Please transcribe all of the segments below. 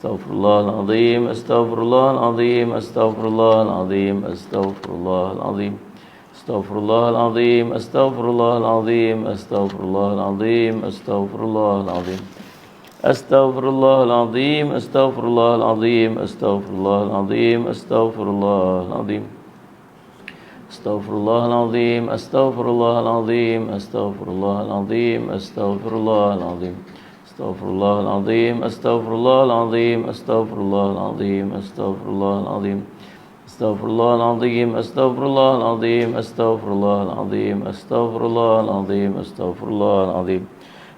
Astaghfirullahalazim, astaghfirullahalazim, astaghfirullahalazim, astaghfirullahalazim. Astaghfirullahalazim, astaghfirullahalazim, astaghfirullahalazim, astaghfirullahalazim. Astaghfirullahalazim, astaghfirullahalazim, astaghfirullahalazim, astaghfirullahalazim. Astaghfirullahalazim, astaghfirullahalazim, astaghfirullahalazim, astaghfirullahalazim. Astaghfirullahalazim, astaghfirullahalazim, astaghfirullahalazim, astaghfirullahalazim. Astaghfirullahalazim, astaghfirullahalazim, astaghfirullahalazim, astaghfirullahalazim, astaghfirullahalazim.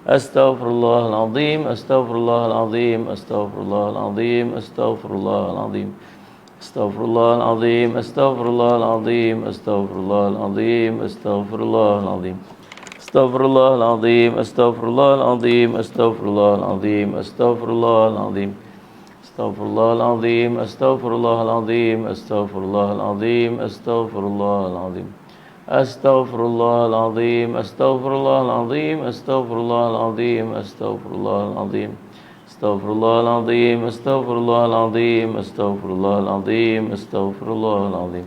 Astaghfirullahalazim, astaghfirullahalazim, astaghfirullahalazim, astaghfirullahalazim. Astaghfirullahalazim, astaghfirullahalazim, astaghfirullahalazim, astaghfirullahalazim. Astaghfirullahalazim, astaghfirullahalazim, astaghfirullahalazim, astaghfirullahalazim. Astaghfirullahalazim, astaghfirullahalazim, astaghfirullahalazim, astaghfirullahalazim. Astaghfirullahalazim, astaghfirullahalazim, astaghfirullahalazim, astaghfirullahalazim. Astaghfirullahalazim, astaghfirullahalazim, astaghfirullahalazim, astaghfirullahalazim.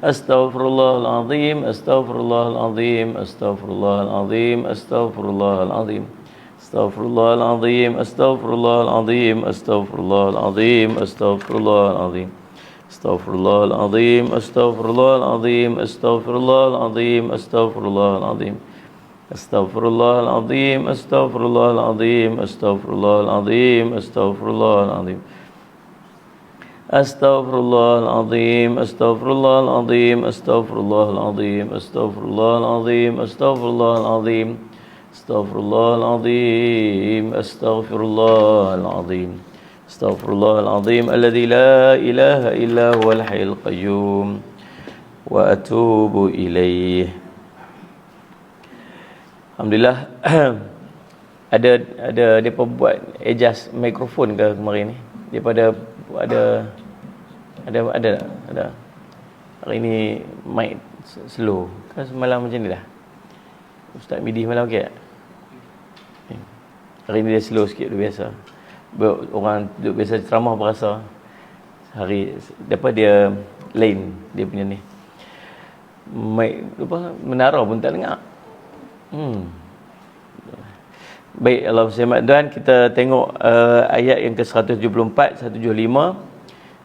Astaghfirullahalazim, astaghfirullahalazim, astaghfirullahalazim, astaghfirullahalazim. Astaghfirullahalazim, astaghfirullahalazim, astaghfirullahalazim, astaghfirullahalazim. Astaghfirullahalazim, astaghfirullahalazim, astaghfirullahalazim, astaghfirullahalazim. Astaghfirullahalazim, astaghfirullahalazim, astaghfirullahalazim, astaghfirullahalazim. Astaghfirullahalazim, astaghfirullahalazim, astaghfirullahalazim, astaghfirullahalazim, astaghfirullahalazim. Astaghfirullahalazim, astaghfirullahalazim. Astaghfirullahalazim alladzi la ilaha illa huwal hayyul qayyum wa atubu ilaih. Alhamdulillah. ada depa buat adjust mikrofon ke kemarin ni? Daripada ada. Hari ni mic slow. Kan semalam macam ni dah. Ustaz Midi malam okey tak? Hari ni dia slow sikit daripada biasa. Orang duduk biasa ceramah berasa hari dapat dia lain dia punya ni. Mic menara pun tak dengar. Baik, Allah SWT Tuhan, kita tengok ayat yang ke-174, 175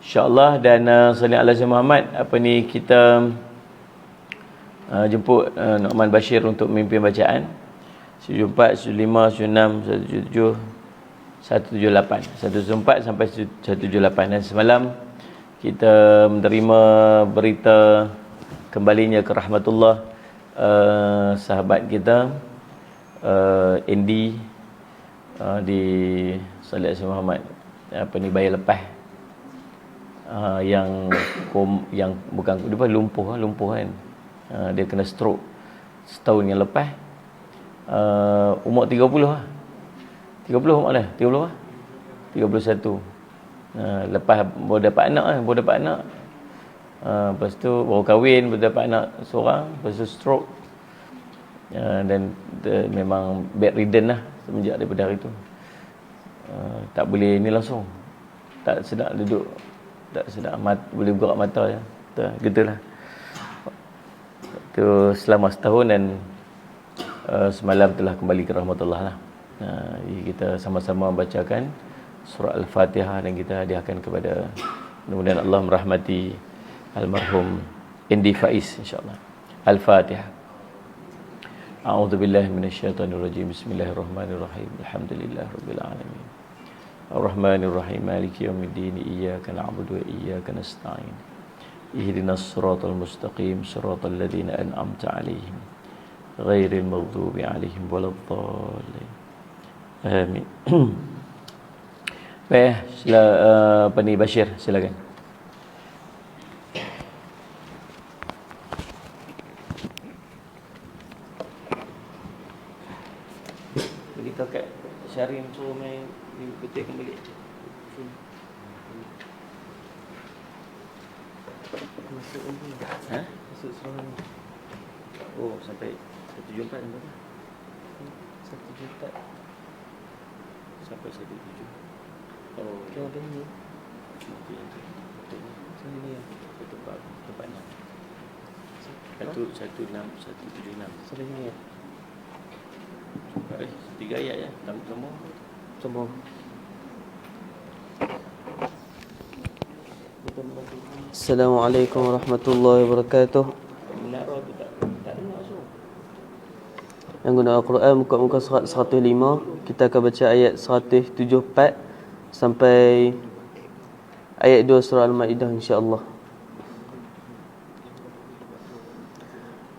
insya-Allah, dan sallallahu alaihi Muhammad. Apa ni, kita jemput Nu'man Bashir untuk memimpin bacaan 174, 175, 176, 177, 178, 174 sampai 178. Dan semalam kita menerima berita kembalinya ke rahmatullah sahabat kita Andy di Salih Muhammad, apa ni, bayar lepas, yang bukan dia lumpuh kan. Dia kena stroke setahun yang lepas, umur 30 lah. 30 umur dah, 30 lah. 31. Lepas baru dapat anak. Lepas tu baru kahwin, baru dapat anak seorang, lepas tu stroke. Dan memang bedridden lah semenjak daripada hari tu. Tak boleh ni langsung, tak sedap duduk, tak sedap boleh buka mata je, gitulah. Tu selama setahun, dan semalam telah kembali ke rahmatullah lah. Kita sama-sama bacakan surah Al-Fatihah dan kita hadiahkan kepada, mudah-mudahan Allah merahmati almarhum Indi Faiz insya-Allah. Al-Fatihah. A'udzu billahi minasyaitonir rajim. Bismillahirrahmanirrahim. Alhamdulillahirabbil alamin. Ar-Rahmanir Rahim. Maliki yaumiddin. Iyyaka na'budu wa iyyaka nasta'in. Ihdinas siratal mustaqim. Siratal ladzina an'amta 'alaihim ghairil maghdubi 'alaihim waladdallin. Amin. Baik, apa ni, Bashir, silakan. Kita kat Syarim tu main petik kembali. Masuk ni. Masuk seorang ni. Oh, sampai 174 berapa? 1 juta. Sampai 1 juta. Oh, Tengok ni. itu yang tu. Sini ni. Tempat 6. 176. Sini ni. Tiga ayat ya, tambah. Semua. Assalamualaikum warahmatullahi wabarakatuh. Menara tu tak dengar so. Yang guna Al-Quran muka-muka surat 105. Kita akan baca ayat 174 sampai ayat 2 surah Al-Maidah insya-Allah.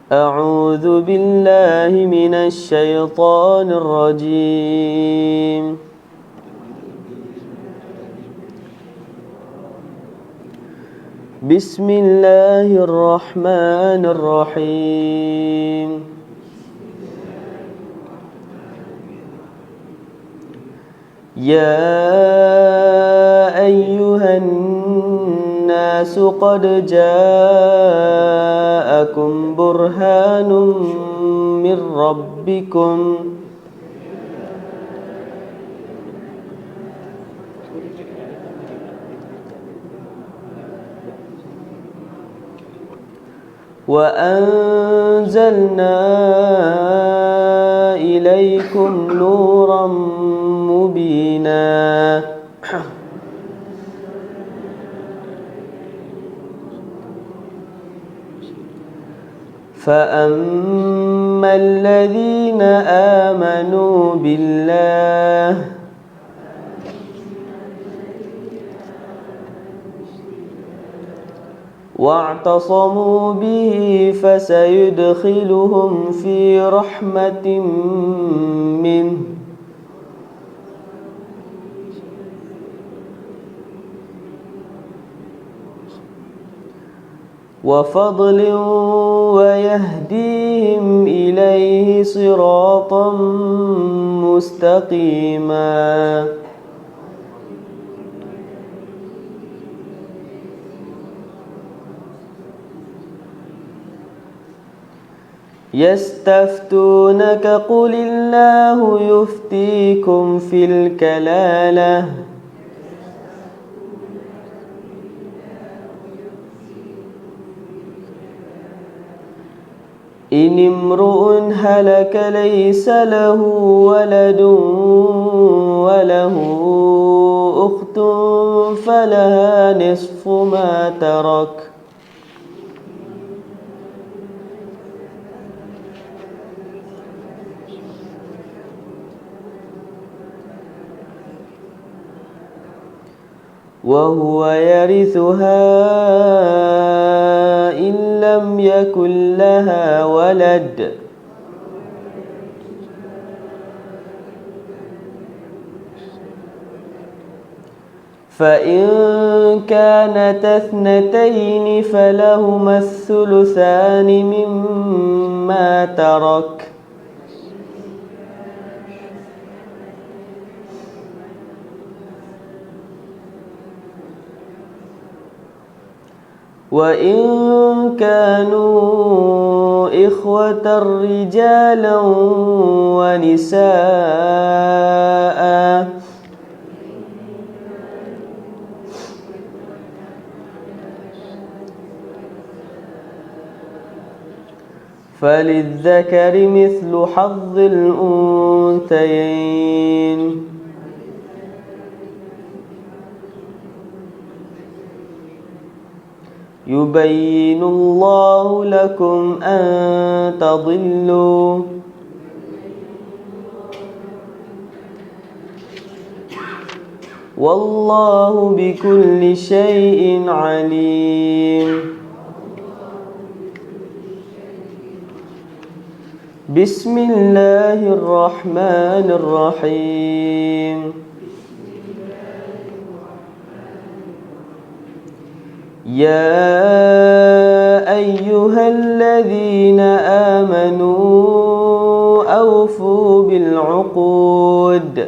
A'udzu billahi minasy syaithanir rajim. Bismillahirrahmanirrahim. يا أيها الناس قد جاءكم برهان من ربكم وأنزلنا إليكم نورا مبينا فأما الذين آمنوا بالله واعتصموا به فسيدخلهم في رحمة منه وفضل ويهديهم إليه صراطا مستقيما يستفتونك قل الله يفتيكم في الكلالة إن امرؤ هلك ليس له ولد وله أخت فلها نصف ما ترك وهو يرثها إن لم يكن لها ولد فإن كانتا اثنتين فلهما الثلثان مما ترك وإن كانوا إخوة رجالا ونساء فللذكر مثل حظ الأنثيين يبين الله لكم أن تضلوا والله بكل شيء عليم بسم الله الرحمن الرحيم يا أيها الذين آمنوا أوفوا بالعقود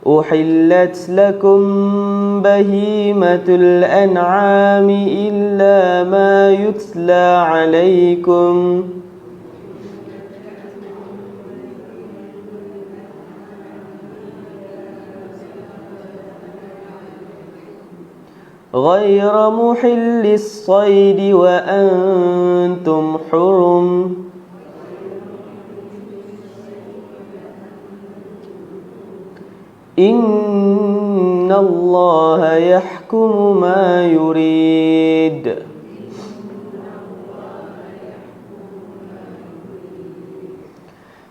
أحلت لكم بهيمة الأنعام إلا ما يتلى عليكم غير محل الصيد وأنتم حرم إن الله يحكم ما يريد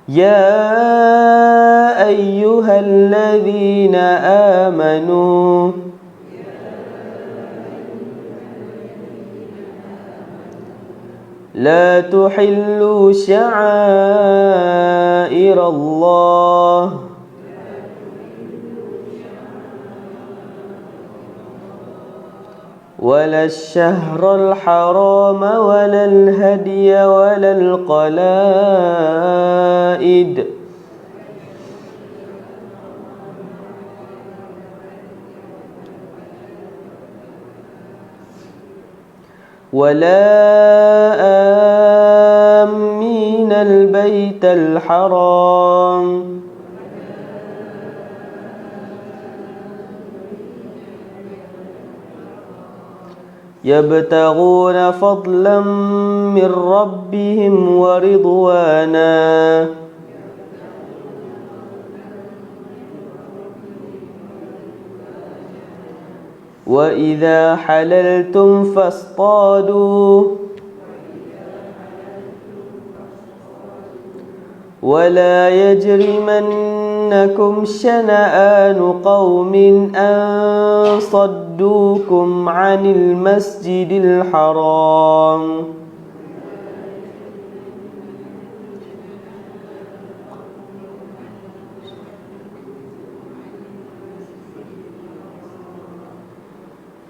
يا أيها الذين آمنوا لا تحلوا شعائر الله ولا الشهر الحرام ولا الهدي ولا القلائد ولا آمين البيت الحرام يبتغون فضلا من ربهم ورضوانا وإذا حللتم فاصطادوا ولا يجرمنكم شنآن قوم أن صدوكم عن المسجد الحرام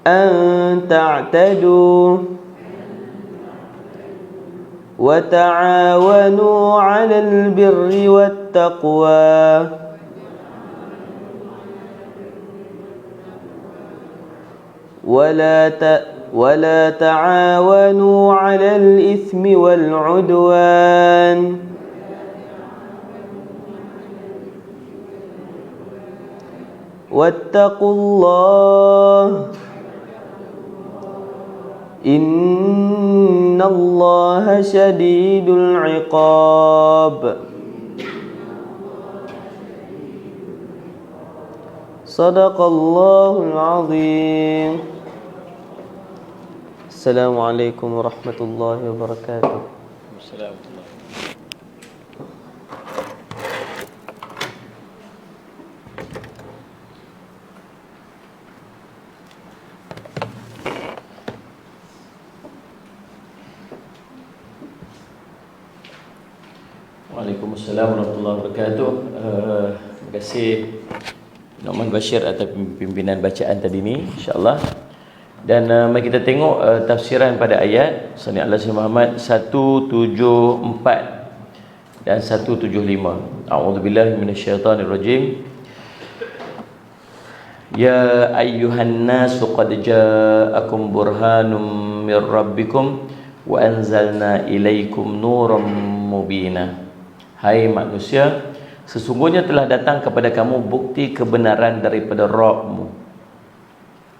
أن تعتدوا وتعاونوا على البر والتقوى ولا تعاونوا على الإثم والعدوان واتقوا الله إن الله شديد العقاب صدق الله العظيم السلام عليكم ورحمة الله وبركاته. Waalaikumsalam warahmatullahi wabarakatuh. Terima kasih Nu'man Bashir atas pimpinan bacaan tadi ni, insya-Allah. Dan mari kita tengok tafsiran pada ayat Sani Allah Muhammad 174 dan 175. A'udzubillahi minasyaitonirrajim. Ya ayyuhan nasu qad ja'akum burhanum mir rabbikum wa anzalna ilaikum nuram mubina. Hai manusia, sesungguhnya telah datang kepada kamu bukti kebenaran daripada Rabbmu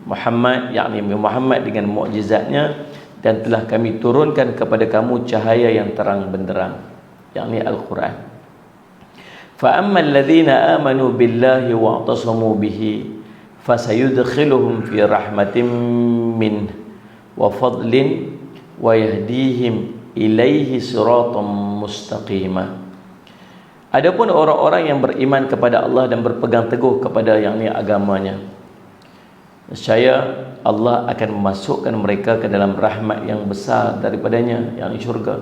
Muhammad, yakni Muhammad dengan mukjizatnya, dan telah kami turunkan kepada kamu cahaya yang terang benderang, yakni Al-Quran. Fa ammal ladzina amanu billahi wa i'tasamu bihi fasayudkhiluhum fi rahmatin min wa fadlin wa yahdihim ilaihi siratan mustaqima. Adapun orang-orang yang beriman kepada Allah dan berpegang teguh kepada yakni agamanya, nescaya Allah akan memasukkan mereka ke dalam rahmat yang besar daripadanya, yakni syurga,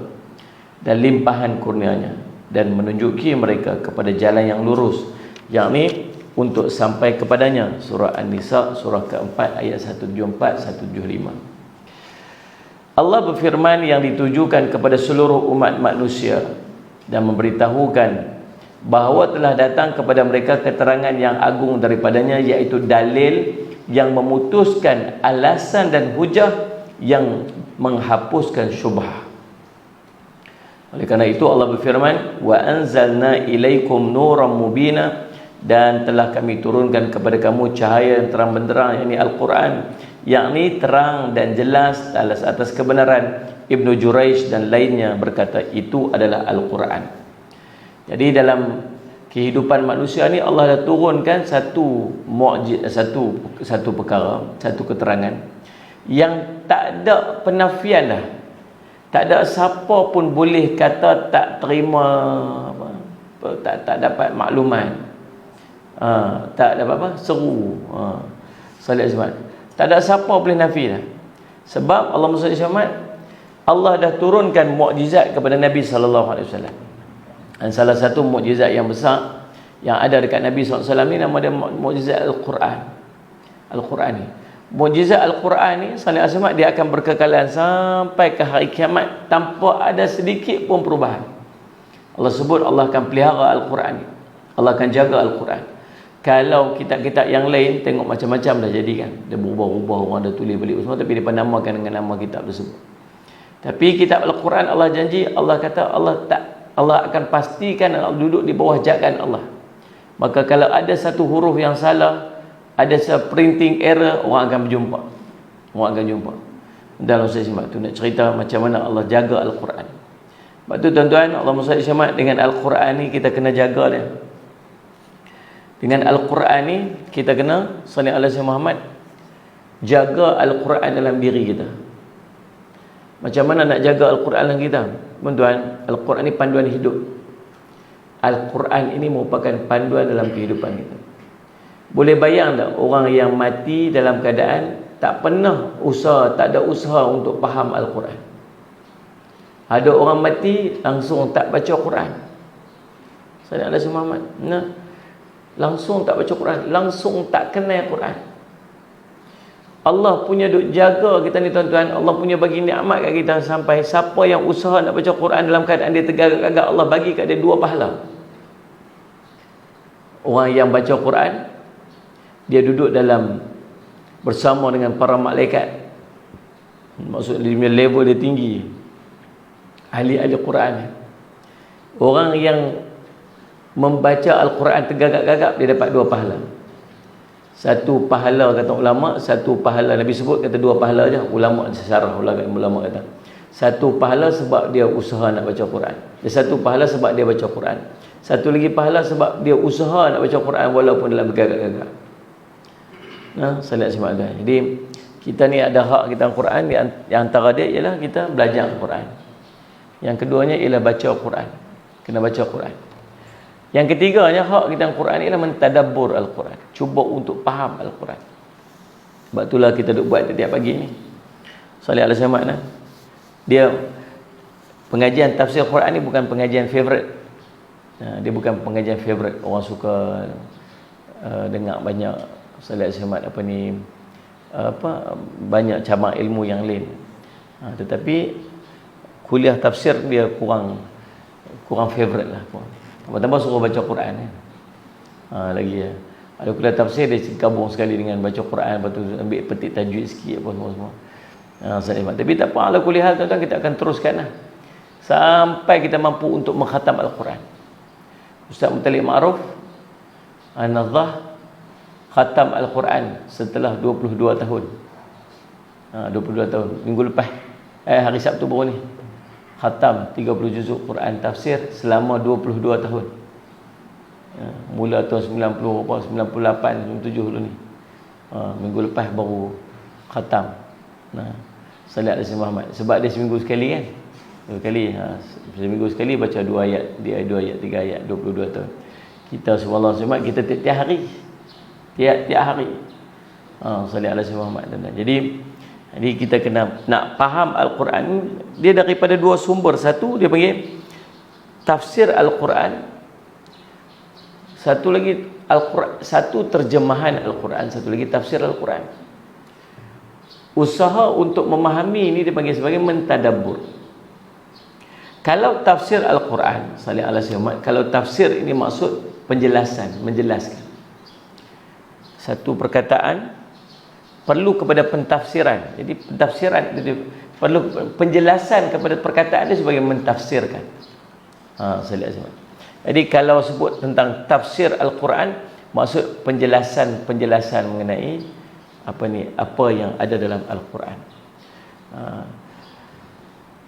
dan limpahan kurnianya, dan menunjuki mereka kepada jalan yang lurus, yakni untuk sampai kepadanya. Surah An-Nisa surah keempat ayat 174-175. Allah berfirman yang ditujukan kepada seluruh umat manusia dan memberitahukan bahawa telah datang kepada mereka keterangan yang agung daripadanya, iaitu dalil yang memutuskan alasan dan hujah yang menghapuskan syubhah. Oleh kerana itu Allah berfirman, wa anzalna ilaikum nuran mubina, dan telah kami turunkan kepada kamu cahaya yang terang benderang, yakni Al-Quran, yakni terang dan jelas atas kebenaran. Ibnu Jurayj dan lainnya berkata itu adalah Al-Quran. Jadi dalam kehidupan manusia ni Allah dah turunkan satu mukjizat, satu perkara, satu keterangan yang tak ada penafian dah. Tak ada siapa pun boleh kata tak terima tak dapat maklumat. Tak dapat apa? Seru. Salat Jumaat. Tak ada siapa boleh nafi dah. Sebab Allah SWT, Allah dah turunkan mukjizat kepada Nabi sallallahu alaihi wasallam. Dan salah satu mukjizat yang besar yang ada dekat Nabi SAW ni nama dia mukjizat Al-Quran. Al-Quran ni, mukjizat Al-Quran ni sallallahu alaihi wasallam, dia akan berkekalan sampai ke hari kiamat tanpa ada sedikit pun perubahan. Allah sebut Allah akan pelihara Al-Quran ni, Allah akan jaga Al-Quran. Kalau kitab-kitab yang lain tengok macam-macam dah jadi kan, dia berubah-ubah, orang dah tulis balik semua, tapi dia namakan dengan nama kitab tersebut. Tapi kitab Al-Quran Allah janji, Allah kata Allah akan pastikan duduk di bawah jagaan Allah. Maka kalau ada satu huruf yang salah, ada printing error, orang akan berjumpa. Orang akan jumpa. Dalam Ustaz Syamad tu nak cerita macam mana Allah jaga Al-Quran. Sebab tu tuan-tuan, Allah Ustaz Syamad, dengan Al-Quran ni kita kena jaga dia. Dengan Al-Quran ni kita kena sallallahu alaihi wasallam Muhammad, jaga Al-Quran dalam diri kita. Macam mana nak jaga Al-Quran dalam kita? Tuan-tuan, Al-Quran ni panduan hidup. Al-Quran ini merupakan panduan dalam kehidupan kita. Boleh bayang tak orang yang mati dalam keadaan tak pernah usaha, tak ada usaha untuk faham Al-Quran? Ada orang mati langsung tak baca Quran. Sallallahu alaihi wasallam Muhammad. Nah, langsung tak baca Quran, langsung tak kenal Quran. Allah punya duk jaga kita ni tuan-tuan. Allah punya bagi nikmat kat kita sampai siapa yang usaha nak baca Quran dalam keadaan dia tergagap-gagap, Allah bagi kat dia 2 pahala. Orang yang baca Quran, dia duduk dalam bersama dengan para malaikat. Maksud dia level dia tinggi, ahli-ahli Quran. Orang yang membaca Al-Quran tergagap-gagap, dia dapat 2 pahala. Satu pahala kata ulama, satu pahala Nabi sebut kata 2 pahala je. Ulama sesyarah, ulama kata satu pahala sebab dia usaha nak baca Quran, dan satu pahala sebab dia baca Quran. Satu lagi pahala sebab dia usaha nak baca Quran walaupun dalam bergagap-gagap. Nah, salat semak. Jadi kita ni ada hak kita Al-Quran. Di antara dia ialah kita belajar Al-Quran. Yang keduanya ialah baca Quran. Kena baca Quran. Yang ketiganya hak kita Al-Quran ialah mentadabbur Al-Quran. Cuba untuk faham Al-Quran. Sebab itulah kita duk buat setiap pagi ni. Salih al-Samad nah. Dia pengajian tafsir Quran ni bukan pengajian favorite. Dia bukan pengajian favorite. Orang suka dengar banyak Salih al-Samad banyak cabang ilmu yang lain. Tetapi kuliah tafsir dia kurang favorite lah. Tambah-tambah suruh baca Quran lagi ya. Ada kuliah tafsir dia gabung sekali dengan baca Quran, lepas tu ambil petik tajwid sikit apa semua. Tapi tak apa, ala kuliah hal tuan-tuan, kita akan teruskan lah sampai kita mampu untuk mengkhatam Al-Quran. Ustaz Muttalib Ma'ruf An-Nadhah khatam Al-Quran setelah 22 tahun. 22 tahun. Minggu lepas hari Sabtu baru ni khatam 30 juzuk Quran tafsir selama 22 tahun. Mula tahun 90 98 97 dulu ni. Minggu lepas baru khatam. Salat Nabi Muhammad. Sebab dia seminggu sekali kan. 2 kali. Seminggu sekali baca 2 ayat, 2 ayat, 3 ayat, 22 tahun. Kita subhanallah semua kita tiap hari. Tiap hari. Salat Nabi Muhammad. Jadi kita kena nak faham Al-Quran, dia daripada 2 sumber. Satu dia panggil tafsir Al-Quran. Satu lagi Al-Quran, satu terjemahan Al-Quran, satu lagi tafsir Al-Quran. Usaha untuk memahami ini dipanggil sebagai mentadabbur. Kalau tafsir Al-Quran, sallallahu alaihi wasallam, kalau tafsir ini maksud penjelasan, menjelaskan. Satu perkataan perlu kepada pentafsiran. Jadi pentafsiran perlu penjelasan kepada perkataan dia sebagai mentafsirkan. Sallallahu alaihi wasallam. Jadi kalau sebut tentang tafsir Al-Quran, maksud penjelasan mengenai apa yang ada dalam Al-Quran.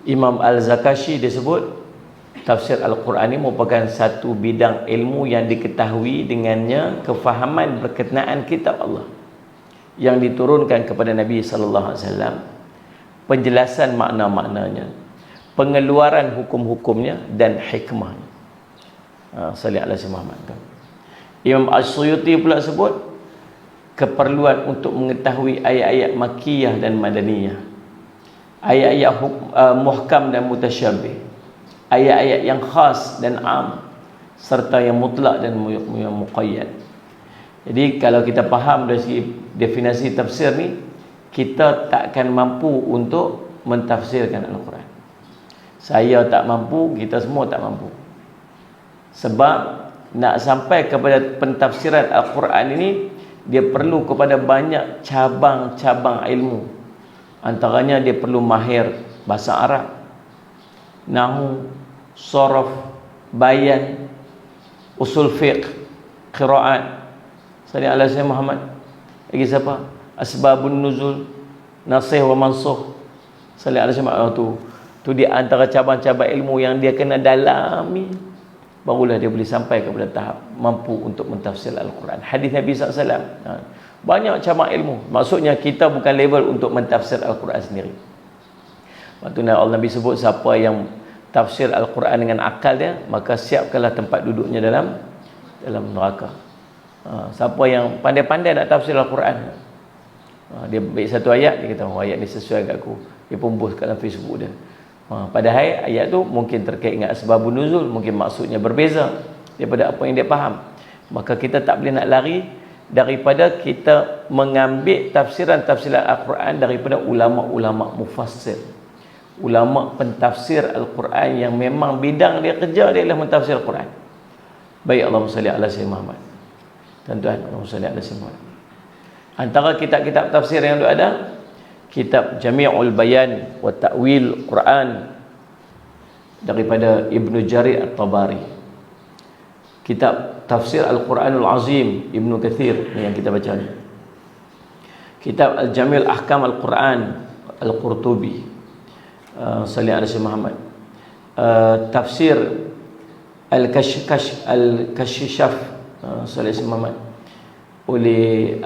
Imam Al-Zakashi disebut tafsir Al-Quran ini merupakan satu bidang ilmu yang diketahui dengannya kefahaman berkenaan kitab Allah yang diturunkan kepada Nabi sallallahu alaihi wasallam, penjelasan makna-maknanya, pengeluaran hukum-hukumnya dan hikmahnya. Sallallahu alaihi wasallam. Imam As-Suyuti pula sebut keperluan untuk mengetahui ayat-ayat Makkiyah dan Madaniyah, ayat-ayat muhkam dan mutasyabih, ayat-ayat yang khas dan am, serta yang mutlak dan yang muqayyad. Jadi kalau kita faham dari segi definisi tafsir ni, kita takkan mampu untuk mentafsirkan Al-Quran. Saya tak mampu, kita semua tak mampu. Sebab nak sampai kepada pentafsiran Al-Quran ini, dia perlu kepada banyak cabang-cabang ilmu. Antaranya dia perlu mahir bahasa Arab, nahwu, sharaf, bayan, usul fiqh, qiraat. Sallallahu alaihi wasallam Muhammad. Lagi siapa? Asbabun nuzul, nasih wa mansukh. Sallallahu alaihi wasallam tu di antara cabang-cabang ilmu yang dia kena dalami, barulah dia boleh sampai kepada tahap mampu untuk mentafsir Al-Quran. Hadis Nabi SAW, banyak cabang ilmu. Maksudnya kita bukan level untuk mentafsir Al-Quran sendiri. Waktu Allah Nabi sebut siapa yang tafsir Al-Quran dengan akal dia, maka siapkanlah tempat duduknya dalam neraka. Siapa yang pandai-pandai nak tafsir Al-Quran, dia baik satu ayat, dia kata ayat ni sesuai kat aku, dia pun post kat dalam Facebook dia. Padahal ayat tu mungkin terkait dengan asbabun nuzul, mungkin maksudnya berbeza daripada apa yang dia faham. Maka kita tak boleh nak lari daripada kita mengambil tafsiran-tafsiran Al-Quran daripada ulama-ulama mufassir, ulama pentafsir Al-Quran yang memang bidang dia kerja dia adalah mentafsir Al-Quran. Baik, Allahumma salli ala sayyidina Muhammad. Tuan-tuan, Allahumma salli ala sayyidina Muhammad. Antara kitab-kitab tafsir yang ada, kitab Jami'ul Bayan wa Ta'wil Quran daripada Ibnu Jarir At-Tabari, kitab Tafsir Al-Quranul Azim Ibnu Kathir yang kita baca ni, kitab Al-Jamil Ahkam Al-Quran Al-Qurtubi, sallallahu alaihi Muhammad, tafsir Al-Kashshaf, sallallahu alaihi Muhammad, oleh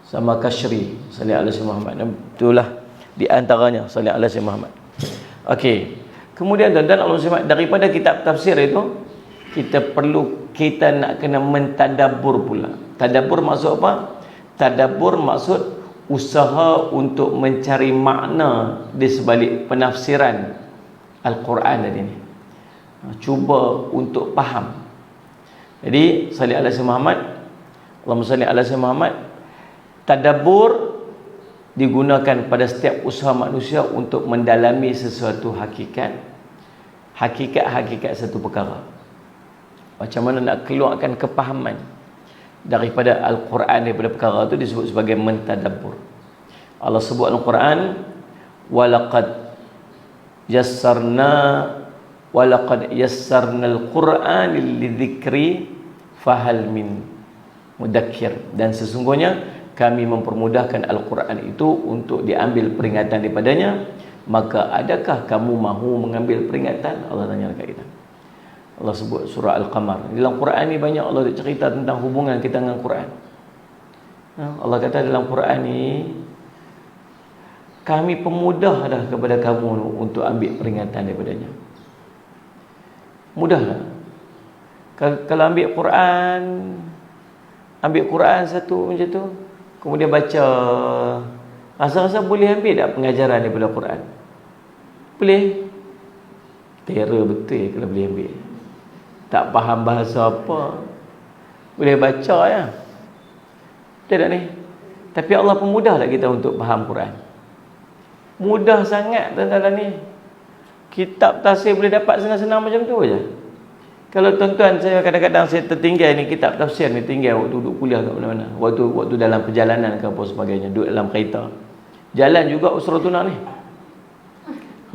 sama Kashri, sallallahu alaihi Muhammad. Itulah di antaranya, sallallahu alaihi Muhammad. Okey. Kemudian tuan-tuan Allah SWT, daripada kitab tafsir itu kita nak kena mentadabbur pula. Tadabbur maksud apa? Tadabbur maksud usaha untuk mencari makna di sebalik penafsiran Al-Quran tadi ni. Cuba untuk faham. Jadi sallallahu alaihi Muhammad, Allahumma salli ala sayyidina Muhammad, tadabbur digunakan pada setiap usaha manusia untuk mendalami sesuatu hakikat satu perkara. Macam mana nak keluarkan kepahaman daripada Al-Quran, daripada perkara itu disebut sebagai mentadabbur. Allah sebut Al-Quran, walaqad yassarna al-Quran lidzikri fahal min mudakkir. Dan sesungguhnya kami mempermudahkan Al-Quran itu untuk diambil peringatan daripadanya, maka adakah kamu mahu mengambil peringatan? Allah tanya dekat kita. Allah sebut surah Al-Qamar. Dalam Quran ni banyak Allah cerita tentang hubungan kita dengan Quran. Allah kata dalam Quran ni, kami pemudah dah kepada kamu untuk ambil peringatan daripadanya. Mudahlah. Kalau ambil Quran satu macam tu, kemudian baca, rasa-rasa boleh ambil tak pengajaran daripada Quran? Boleh. Terror betul kalau boleh ambil. Tak faham bahasa apa, boleh baca ya. Betul tak ni? Tapi Allah pemudah tak kita untuk faham Quran? Mudah sangat tuan-tuan ni. kitab tafsir boleh dapat senang-senang macam tu aja. Kalau tuan-tuan, saya kadang-kadang saya tertinggal ni kitab tafsir ni, tinggal waktu duduk kuliah kat mana-mana, waktu dalam perjalanan ke apa sebagainya, duduk dalam kereta. Jalan juga usratuna ni.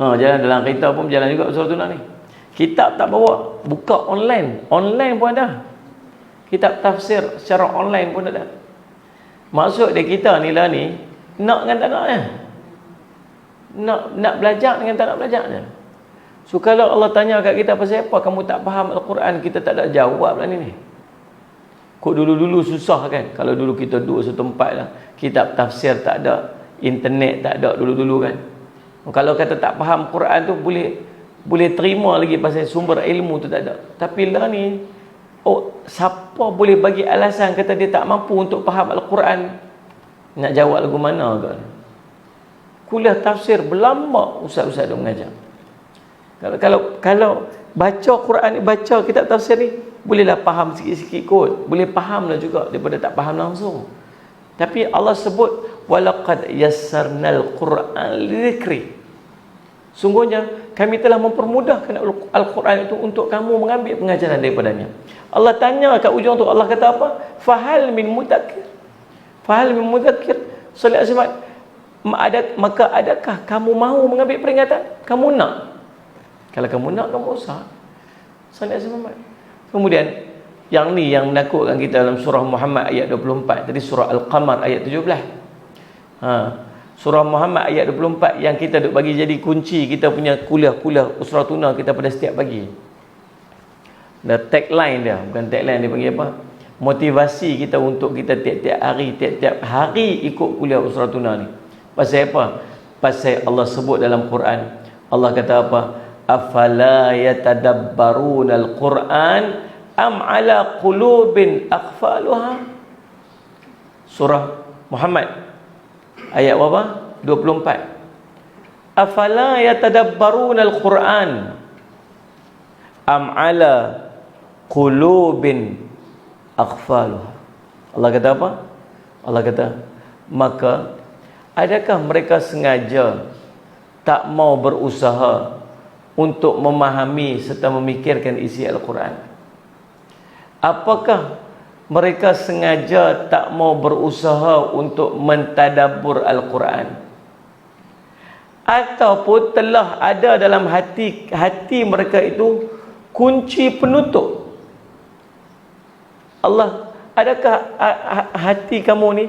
Jalan dalam kereta pun jalan juga usratuna ni. Kitab tak bawa, buka online. Online pun ada. Kitab tafsir secara online pun ada. Maksud dia kita ni lah ni, nak dengan tak nak je. Nak belajar dengan tak nak belajar je. So kalau Allah tanya kat kita pasal apa kamu tak faham Al-Quran, kita tak ada jawab lah ni. Kok dulu-dulu susah kan. Kalau dulu kita duduk satu tempat lah, kitab tafsir tak ada, internet tak ada dulu-dulu kan. Kalau kata tak faham Quran tu boleh terima lagi pasal sumber ilmu tu tak ada. Tapi lah ni, siapa boleh bagi alasan kata dia tak mampu untuk faham Al-Quran? Nak jawab lagu mana kan? Kuliah tafsir berlambak ustaz-ustaz dia mengajar. Kalau baca Quran ni, baca kitab tafsir ni, bolehlah faham sikit-sikit kot. Boleh fahamlah juga daripada tak faham langsung. Tapi Allah sebut walaqad yassarnal Qur'an lidzikri. Sungguhnya kami telah mempermudahkan Al-Quran itu untuk kamu mengambil pengajaran daripadanya. Allah tanya kat ujung tu, Allah kata apa? Fahal min mudzakir. Fahal min mudzakir. Sallallahu alaihi wasallam, maka adakah kamu mahu mengambil peringatan? Kamu nak? Kalau kamu nak, kamu usah. Sallallahu alaihi wasallam. Kemudian yang ni yang menakutkan kita dalam surah Muhammad ayat 24. Tadi surah Al-Qamar ayat 17. Surah Muhammad ayat 24 yang kita duk bagi jadi kunci kita punya kuliah-kuliah usratuna kita pada setiap pagi. Dan tagline dia, bukan tagline, dia panggil apa? Motivasi kita untuk kita tiap-tiap hari ikut kuliah usratuna ni. Pasal apa? Pasal Allah sebut dalam Quran. Allah kata apa? Afala yatadabbaruna al-Quran am ala qulubin aqfaluha. Surah Muhammad ayat berapa? 24. Afala yatadabbaruna al-Quran am ala qulubin aqfaluha. Allah kata apa? Allah kata, maka adakah mereka sengaja tak mau berusaha untuk memahami serta memikirkan isi Al-Quran? Apakah mereka sengaja tak mau berusaha untuk mentadabbur Al-Quran? Ataupun telah ada dalam hati mereka itu kunci penutup? Allah, adakah hati kamu ni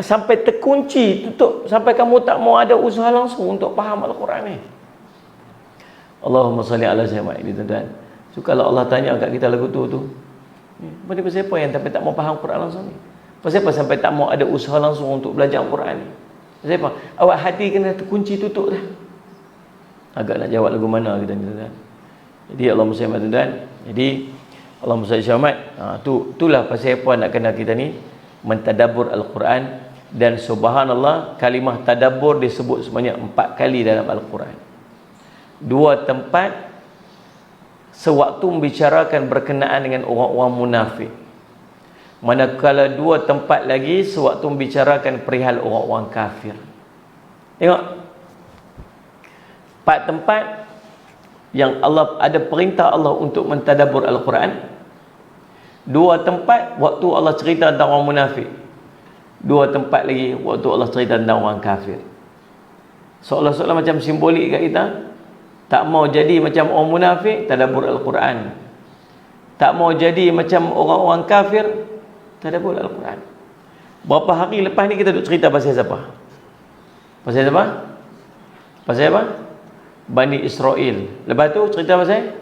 sampai terkunci, tutup, sampai kamu tak mau ada usaha langsung untuk faham Al-Quran ni? Allahumma salli ala sayyidina ini tuan-tuan. So kalau Allah tanya kat kita lagu tu pasal apa yang sampai tak mau faham Quran langsung ni? Pasal apa sampai tak mau ada usaha langsung untuk belajar Quran ni? Pasal apa? Awak hati kena terkunci, tutup dah. Agak nak jawab lagu mana kita ni tuan-tuan. Jadi Allah muslimat tuan-tuan. Jadi Allah muslimat, itulah pasal apa nak kena kita ni mentadabbur Al-Quran. Dan subhanallah, kalimah tadabbur disebut sebanyak 4 kali dalam Al-Quran. 2 tempat sewaktu membicarakan berkenaan dengan orang-orang munafik. Manakala 2 tempat lagi sewaktu membicarakan perihal orang-orang kafir. Tengok, 4 tempat yang Allah ada perintah Allah untuk mentadabbur Al-Quran. 2 tempat waktu Allah cerita tentang orang munafik. 2 tempat lagi waktu Allah cerita tentang orang kafir. Seolah-olah macam simbolik kat kita. Tak mau jadi macam orang munafik, tadabbur Al-Quran. Tak mau jadi macam orang-orang kafir, tadabbur Al-Quran. Berapa hari lepas ni kita duk cerita pasal siapa? Pasal siapa? Pasal apa? Bani Israel. Lepas tu cerita pasal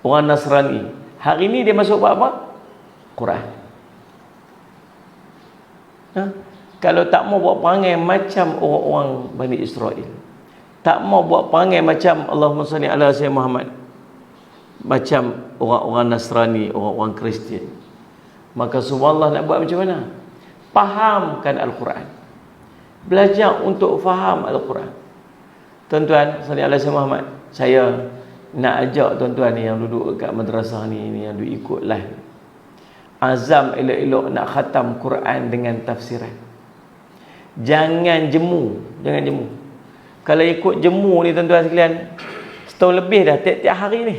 orang Nasrani. Hari ni dia masuk buat apa? Quran. Kalau tak mau buat perangai macam orang-orang Bani Israel, tak mau buat perangai macam Allahumma salli ala sayyidina Muhammad, macam orang-orang Nasrani, orang-orang Kristian, maka subhanallah nak buat macam mana? Fahamkan Al-Quran. Belajar untuk faham Al-Quran. Tuan-tuan, salli ala sayyidina Muhammad, saya nak ajak tuan-tuan ni yang duduk kat madrasah ni yang duduk ikut live, azam elok-elok nak khatam Quran dengan tafsiran. Jangan jemu. Kalau ikut jemu ni tuan-tuan sekalian, setahun lebih dah, tiap-tiap hari ni.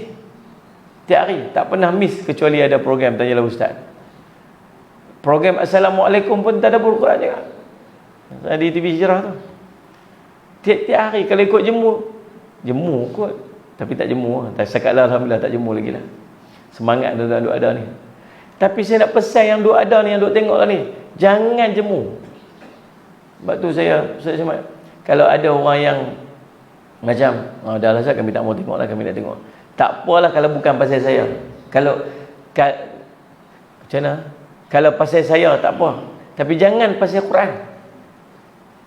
Tiap hari, tak pernah miss kecuali ada program Tanyalah Ustaz. Program Assalamualaikum pun tadabbur Quran juga. Di TV Hijrah tu. Tiap-tiap hari kalau ikut jemur kot. Tapi tak jemur. Tak setakat lah, alhamdulillah tak jemur lagi lah. Semangat tuan-tuan duk ada ni. Tapi saya nak pesan yang duk ada ni, yang duk tengok lah ni, jangan jemur. Sebab tu saya cakap, kalau ada orang yang macam, dah lah Ustaz, kami tak mau tengok lah, kami nak tengok. Tak apalah kalau bukan pasal saya. Macam mana? Kalau pasal saya tak apa. Tapi jangan pasal Quran.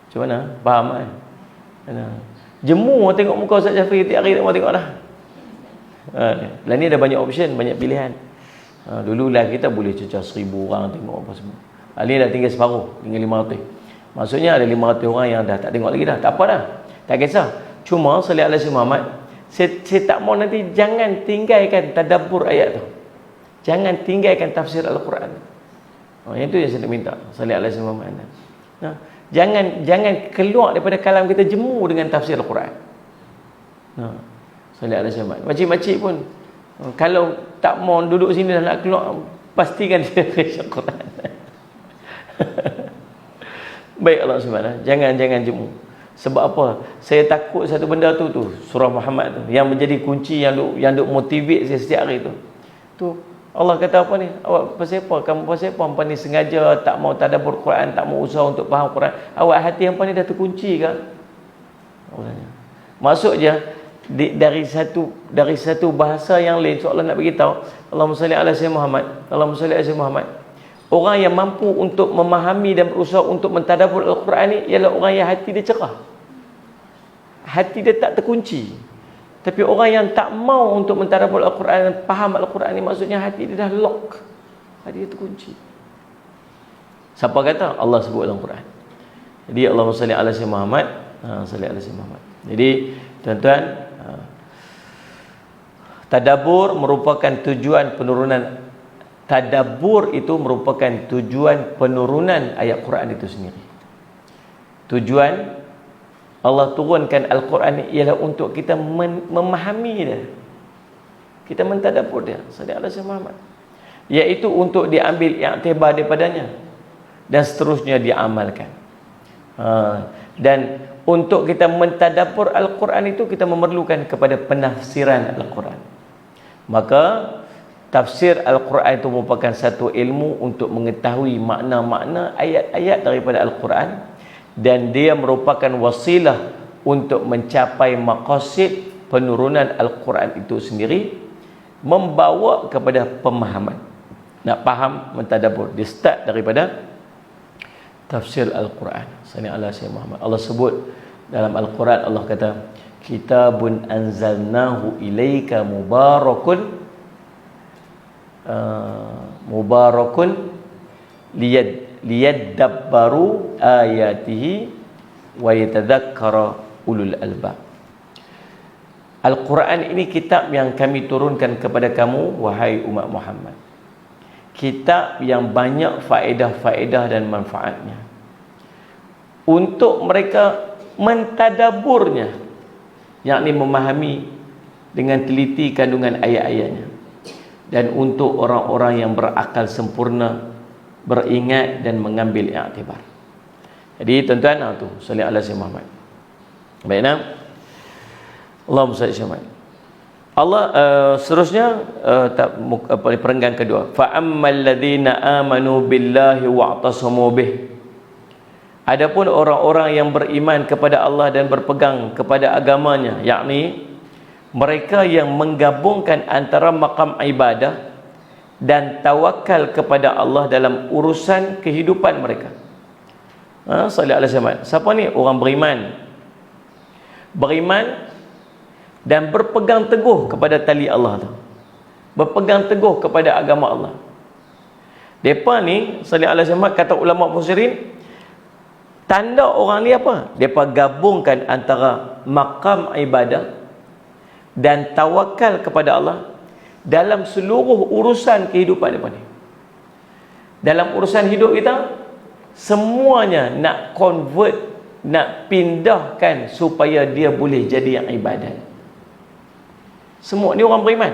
Macam mana? Faham kan? Jemur tengok muka Ustaz Jafri tiap hari tak mau tengok dah. Lah ni ada banyak option, banyak pilihan. Dulu lah kita boleh cecah 1000 orang tengok apa semua. Ni dah tinggal separuh, tinggal 500. Maksudnya ada 500 orang yang dah tak tengok lagi dah. Tak apa dah. Tak kisah. Cuma sallallahu alaihi Muhammad, saya tak mau nanti jangan tinggalkan tadabbur ayat tu. Jangan tinggalkan tafsir Al-Quran. Yang tu yang saya nak minta. Sallallahu alaihi Muhammad. Jangan keluar daripada kalam kita jemu dengan tafsir Al-Quran. Sallallahu alaihi Muhammad. Makcik-makcik pun kalau tak mau duduk sini dan nak keluar, pastikan dia baca Al-Quran. Baik Allah SWT. Jangan jemu. Sebab apa? Saya takut satu benda tu surah Muhammad tu yang menjadi kunci yang duk motivate saya setiap hari tu. Allah kata apa ni? Awak pasal apa? Kamu pasal apa? Hampa ni sengaja tak mau tadabbur Quran, tak mau usaha untuk faham Quran. Awak hati hampa ni dah terkunci ke? Maksudnya dari satu bahasa yang lain seolah nak bagi tahu, Allahumma salli ala sayyidina Muhammad, Allahumma salli ala sayyidina Muhammad. Orang yang mampu untuk memahami dan berusaha untuk mentadabbur Al-Quran ni ialah orang yang hati dia cerah. Hati dia tak terkunci. Tapi orang yang tak mau untuk mentadabbur Al-Quran dan faham Al-Quran ni, maksudnya hati dia dah lock. Hati dia terkunci. Siapa kata? Allah sebut dalam Quran. Jadi Allahumma salli ala sayyidina Muhammad, salli ala sayyidina Muhammad. Jadi tuan-tuan, tadabbur merupakan tujuan penurunan. Tadabbur itu merupakan tujuan penurunan ayat Quran itu sendiri. Tujuan Allah turunkan Al-Quran ialah untuk kita memahami dia. Kita mentadabbur dia. Sallallahu alaihi Muhammad. Iaitu untuk diambil i'tibar daripadanya dan seterusnya diamalkan. Dan untuk kita mentadabbur Al-Quran itu kita memerlukan kepada penafsiran Al-Quran. Maka tafsir Al-Quran itu merupakan satu ilmu untuk mengetahui makna-makna ayat-ayat daripada Al-Quran, dan dia merupakan wasilah untuk mencapai maqasid penurunan Al-Quran itu sendiri, membawa kepada pemahaman. Nak faham, mentadabbur. Dia start daripada tafsir Al-Quran. Sallallahu alaihi Muhammad. Allah sebut dalam Al-Quran, Allah kata, kitabun anzalnahu ilaika mubarakun liyadabbaru ayatihi wa yatadhakkara ulul albab. Al-Quran ini kitab yang kami turunkan kepada kamu, wahai umat Muhammad. Kitab yang banyak faedah-faedah dan manfaatnya, untuk mereka mentadaburnya, yakni memahami dengan teliti kandungan ayat-ayatnya, dan untuk orang-orang yang berakal sempurna, beringat dan mengambil i'tibar. Jadi tuan-tuan, tu salli ala sayyidina Muhammad. Baik, nah. Allahumma salli ala Muhammad. Allah seterusnya perenggan kedua, fa ammal ladzina amanu billahi wa'tasamu bih. Adapun orang-orang yang beriman kepada Allah dan berpegang kepada agamanya, yakni mereka yang menggabungkan antara maqam ibadah dan tawakal kepada Allah dalam urusan kehidupan mereka. Sallallahu alaihi wasallam. Siapa ni? Orang beriman dan berpegang teguh kepada tali Allah tu. Berpegang teguh kepada agama Allah. Depa ni, sallallahu alaihi wasallam, kata ulama mufassirin, tanda orang ni apa? Depa gabungkan antara maqam ibadah dan tawakal kepada Allah dalam seluruh urusan kehidupan depa ni. Dalam urusan hidup kita, semuanya nak convert, nak pindahkan supaya dia boleh jadi yang ibadat. Semua ni orang beriman.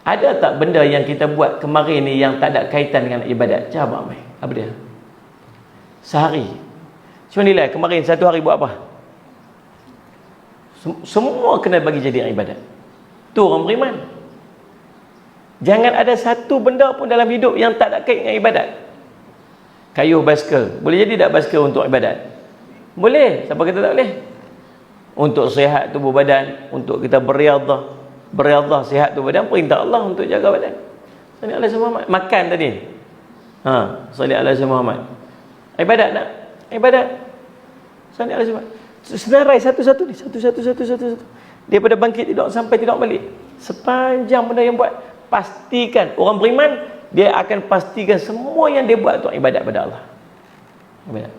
Ada tak benda yang kita buat kemarin ni yang tak ada kaitan dengan ibadat? Jawab mai. Apa dia? Sehari. Cuma nilai kemarin satu hari buat apa? Semua kena bagi jadi ibadat. Tu orang beriman. Jangan ada satu benda pun dalam hidup yang tak ada kait dengan ibadat. Kayuh basikal. Boleh jadi tak basikal untuk ibadat? Boleh. Siapa kata tak boleh? Untuk sihat tubuh badan, untuk kita beriadah sihat tubuh badan, perintah Allah untuk jaga badan. Salli alaihi Muhammad. Makan tadi. Salli alaihi Muhammad. Ibadat tak? Ibadat. Salli alaihi Muhammad. Senarai satu-satu ni, satu. Daripada bangkit tidur sampai tidur balik. Sepanjang benda yang buat, pastikan orang beriman dia akan pastikan semua yang dia buat tu ibadat pada Allah. Ibadat.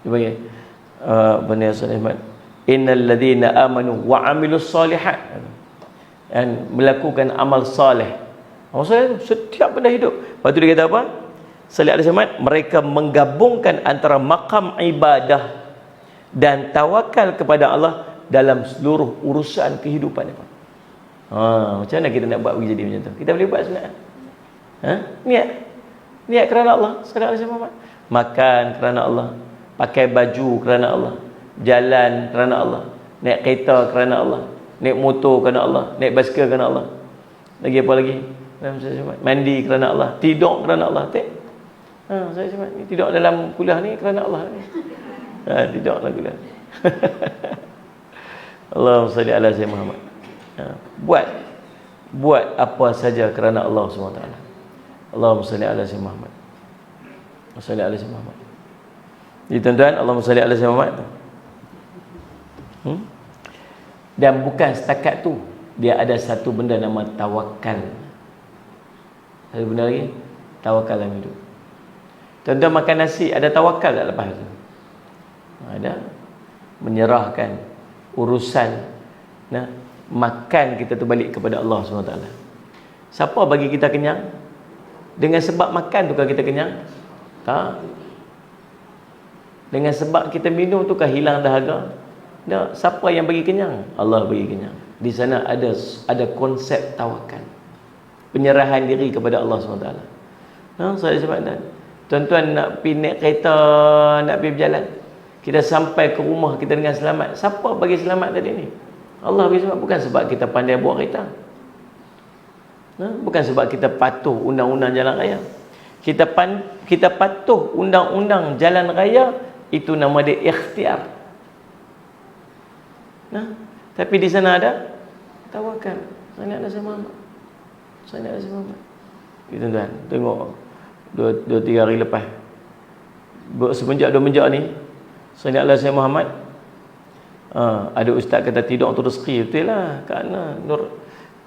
Dia bagi bani Sulaiman, innal ladzina amanu wa amilus solihat, dan melakukan amal soleh. Amal soleh setiap benda hidup. Lepas tu dia kata apa? Salih alaihi wasallam, mereka menggabungkan antara maqam ibadah dan tawakal kepada Allah dalam seluruh urusan kehidupan mereka. Macam mana kita nak buat jadi macam tu? Kita boleh buat sebenarnya. Niat kerana Allah. Salih alaihi wasallam. Makan kerana Allah, pakai baju kerana Allah, jalan kerana Allah, naik kereta kerana Allah, naik motor kerana Allah, naik basikal kerana Allah. Lagi apa lagi? Mandi kerana Allah, tidur kerana Allah. Saya cuma tidur dalam kuliah ni kerana Allah. Tidur dalam kuliah. Allahumma salli ala sayyidina Muhammad. Buat apa saja kerana Allah SWT. Allahumma salli ala sayyidina Muhammad. Salli ala sayyidina Muhammad. Jadi tuan-tuan, Allahumma salli ala sayyidina Muhammad. Dan bukan setakat tu, dia ada satu benda nama tawakal. Satu benda lagi, tawakal dalam hidup. Tuan-tuan makan nasi, ada tawakal tak lepas tu? Ada. Menyerahkan urusan makan kita tu balik kepada Allah SWT. Siapa bagi kita kenyang? Dengan sebab makan tu kan kita kenyang? Tak. Dengan sebab kita minum tu kan hilang dahaga? Tak. Siapa yang bagi kenyang? Allah bagi kenyang. Di sana ada konsep tawakal, penyerahan diri kepada Allah SWT. Saya sebab tuan-tuan nak pergi naik kereta, nak pergi berjalan, kita sampai ke rumah kita dengan selamat. Siapa bagi selamat tadi ni? Allah bagi selamat. Bukan sebab kita pandai buat kereta, bukan sebab kita patuh undang-undang jalan raya. Kita patuh undang-undang jalan raya, itu nama dia ikhtiar. Tapi di sana ada tawakal. Saya nak rasa Muhammad. Saya nak rasa Muhammad. Tuan-tuan, tengok 2-3 hari lepas, semenjak 2 menjak ni, saya nak rasa Muhammad. Ada ustaz kata tidur tu rezeki. Betul lah.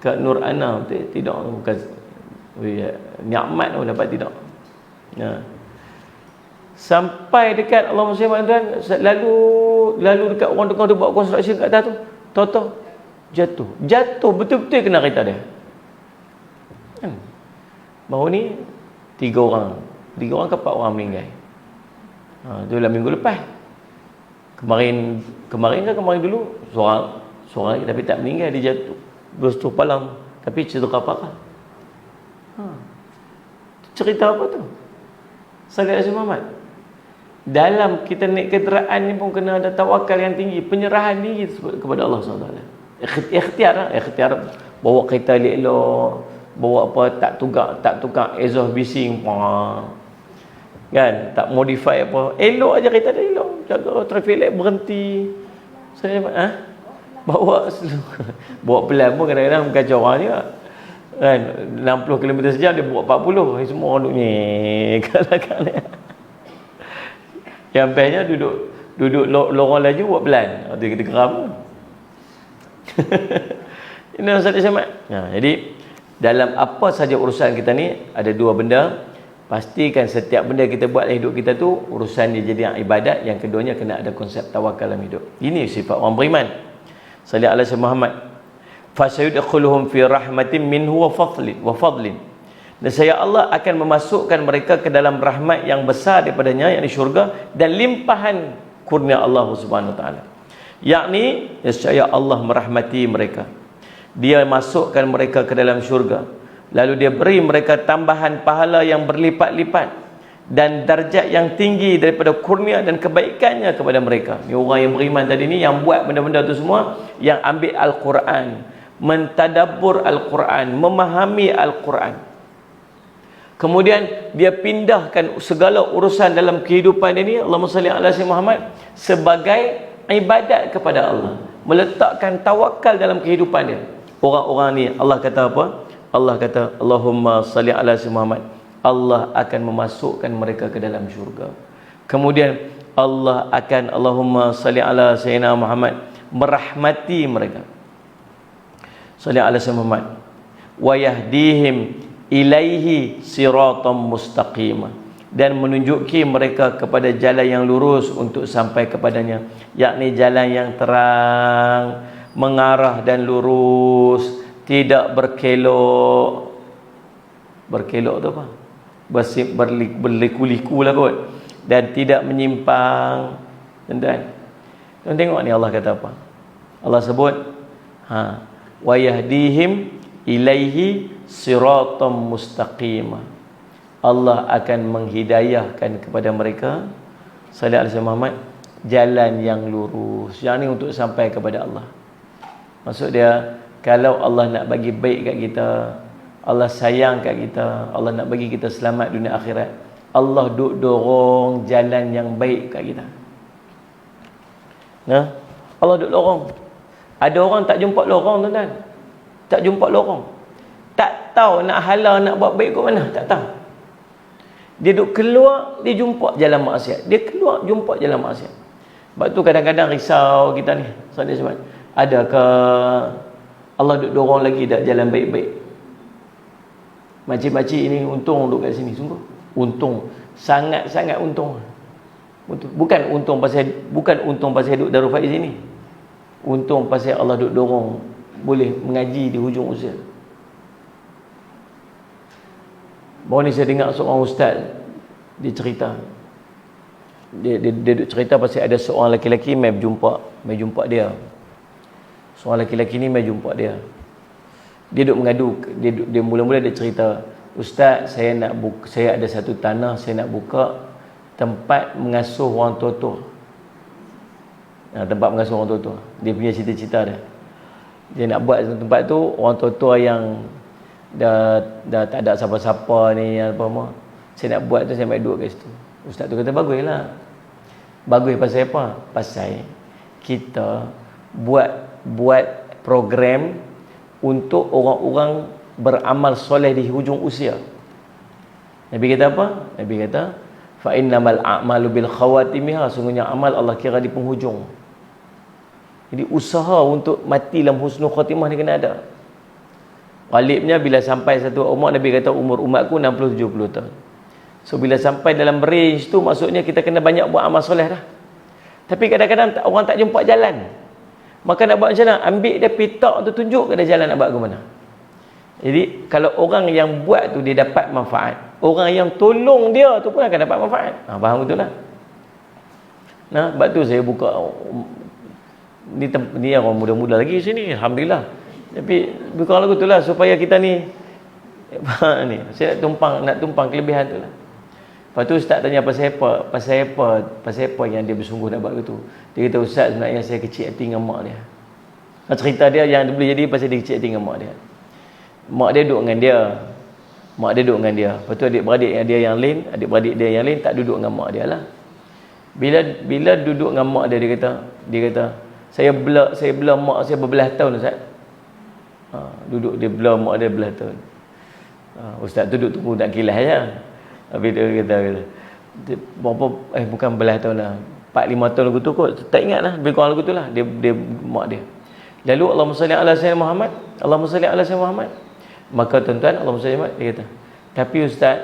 Kak Nur Ana betul, tidur bukan nikmat pun dapat tidur. Sampai dekat Allah SWT, tuan, lalu dekat orang tukang tu buat construction kat atas tu, tahu-tahu jatuh betul-betul kena kereta dia. Baru ni 3 orang ke 4 orang meninggal. Tu lah minggu lepas. Kemarin dulu seorang lagi, tapi tak meninggal, dia jatuh bersetuh palang, tapi cedera parah. Cerita apa tu? Salih alaihi Muhammad. Dalam kita naik kenderaan ni pun kena ada tawakal yang tinggi, penyerahan diri kepada Allah SWT. Ikhtiar bawa kereta elok-elok, bawa apa, tak tukar exhaust bising, kan, tak modify apa, elok aja kereta dia, elok, jaga traffic light, berhenti. Saya bawa pelan pun kadang-kadang kacau orang juga, kan, 60 km sejam dia bawa 40, semua duduk ni kalah-kalah. Yang bestnya duduk lorong laju buat pelan. Itu kita geram. Ini Ustaz Syamad. Jadi dalam apa saja urusan kita ni ada 2 benda. Pastikan setiap benda kita buat dalam hidup kita tu urusan dia jadi ibadat. Yang keduanya kena ada konsep tawakal dalam hidup. Ini sifat orang beriman. Salih alaihi Muhammad. Fasayudkhuluhum fi rahmatin minhu wa fadlin. Dan saya Allah akan memasukkan mereka ke dalam rahmat yang besar daripadanya, yakni syurga, dan limpahan kurnia Allah Subhanahu Wa Taala. yakni nescaya Allah merahmati mereka, dia masukkan mereka ke dalam syurga, lalu dia beri mereka tambahan pahala yang berlipat-lipat dan darjat yang tinggi daripada kurnia dan kebaikannya kepada mereka. Ni orang yang beriman tadi ni, yang buat benda-benda tu semua, yang ambil Al-Quran, mentadabbur Al-Quran, memahami Al-Quran, kemudian dia pindahkan segala urusan dalam kehidupan ini, Allahumma salli ala sayyidina Muhammad, sebagai ibadat kepada Allah, meletakkan tawakal dalam kehidupan dia. Orang-orang ni Allah kata apa? Allah kata Allahumma salli ala sayyidina Muhammad, Allah akan memasukkan mereka ke dalam syurga. Kemudian Allah akan Allahumma salli ala sayyidina Muhammad, merahmati mereka. Salli ala sayyidina Muhammad wa yahdihim ilaihi siratam mustaqimah, dan menunjuki mereka kepada jalan yang lurus untuk sampai kepadanya, yakni jalan yang terang, mengarah dan lurus, tidak berkelok. Berkelok tu apa? Berliku-liku lah kot, dan tidak menyimpang. Tuan-tuan, tuan tengok ni Allah kata apa? Allah sebut wa yahdihim ilaihi siratam mustaqimah, Allah akan menghidayahkan kepada mereka, sallallahu alaihi Muhammad, jalan yang lurus, yang ni untuk sampai kepada Allah. Maksud dia, kalau Allah nak bagi baik kat kita, Allah sayang kat kita, Allah nak bagi kita selamat dunia akhirat, Allah duk dorong jalan yang baik kat kita. Nah, Allah duk dorong. Ada orang tak jumpa lorong, tuan-tuan. Tak jumpa lorong. Tak tahu nak halal, nak buat baik kat mana, tak tahu. Dia duk keluar, dia jumpa jalan maksiat. Dia keluar, jumpa jalan maksiat. Sebab tu kadang-kadang risau kita ni. Sebab adakah Allah duk dorong lagi tak jalan baik-baik? Makcik-makcik ini untung duduk kat sini, sungguh untung, sangat-sangat untung. Bukan untung pasal duduk Darul Faiz sini. Untung pasal Allah duk dorong boleh mengaji di hujung usia. Baru ni saya dengar seorang ustaz, dia cerita, dia duk cerita pasal ada seorang lelaki mai jumpa dia. Seorang lelaki ni mai jumpa dia. Dia duk mengadu, dia mula-mula dia cerita, "Ustaz, saya ada satu tanah, saya nak buka tempat mengasuh orang tua-tua." Tempat mengasuh orang tua-tua. Dia punya cita-cita dia. Dia nak buat tempat tu orang tua-tua yang dah tak ada siapa-siapa ni, apa. Saya nak buat tu, saya ambil duit kat situ. Ustaz tu kata, baguslah. Bagus pasal apa? Pasal kita buat program untuk orang-orang beramal soleh di hujung usia. Nabi kata apa? Nabi kata, fa innamal a'malu bil khawatimiha, sungguhnya amal Allah kira di penghujung. Jadi usaha untuk mati dalam husnul khatimah ni kena ada. Ghalibnya bila sampai satu umur, Nabi kata umur umatku 60-70 tahun. So bila sampai dalam range tu, maksudnya kita kena banyak buat amal soleh dah. Tapi kadang-kadang orang tak jumpa jalan. Maka nak buat macam mana? Ambil dia pitak tu, tunjuk ke dia jalan nak buat ke mana. Jadi kalau orang yang buat tu dia dapat manfaat, orang yang tolong dia tu pun akan dapat manfaat. Faham betul lah. Nah, sebab tu saya buka ni orang muda-muda lagi sini, alhamdulillah. Tapi bukan lagu tu lah, supaya kita ni ni saya nak tumpang kelebihan tu lah. Lepas tu ustaz tanya pasal apa yang dia bersungguh nak buat gitu. Dia kata, "Ustaz, sebenarnya saya kecil hati dengan mak dia." Cerita dia yang boleh jadi pasal dia kecil hati dengan mak dia. Mak dia duduk dengan dia. Lepas tu adik-beradik dia yang lain tak duduk dengan mak dia lah. Bila duduk dengan mak dia, dia kata saya belah mak saya berbelah tahun, Ustaz. Duduk dia belah mak dia belah tahun. Ustaz tu duduk tunggu nak kilas je. Habis dia kata bukan belah tahun lah, 4-5 tahun lagu tu kot, tak ingat lah, lebih kurang lagu tu lah, dia mak dia. Lalu Allahumma salli ala sayyidina Muhammad, Allahumma salli ala sayyidina Muhammad. Maka tuan-tuan, Allahumma salli ala Muhammad, dia kata, tapi Ustaz,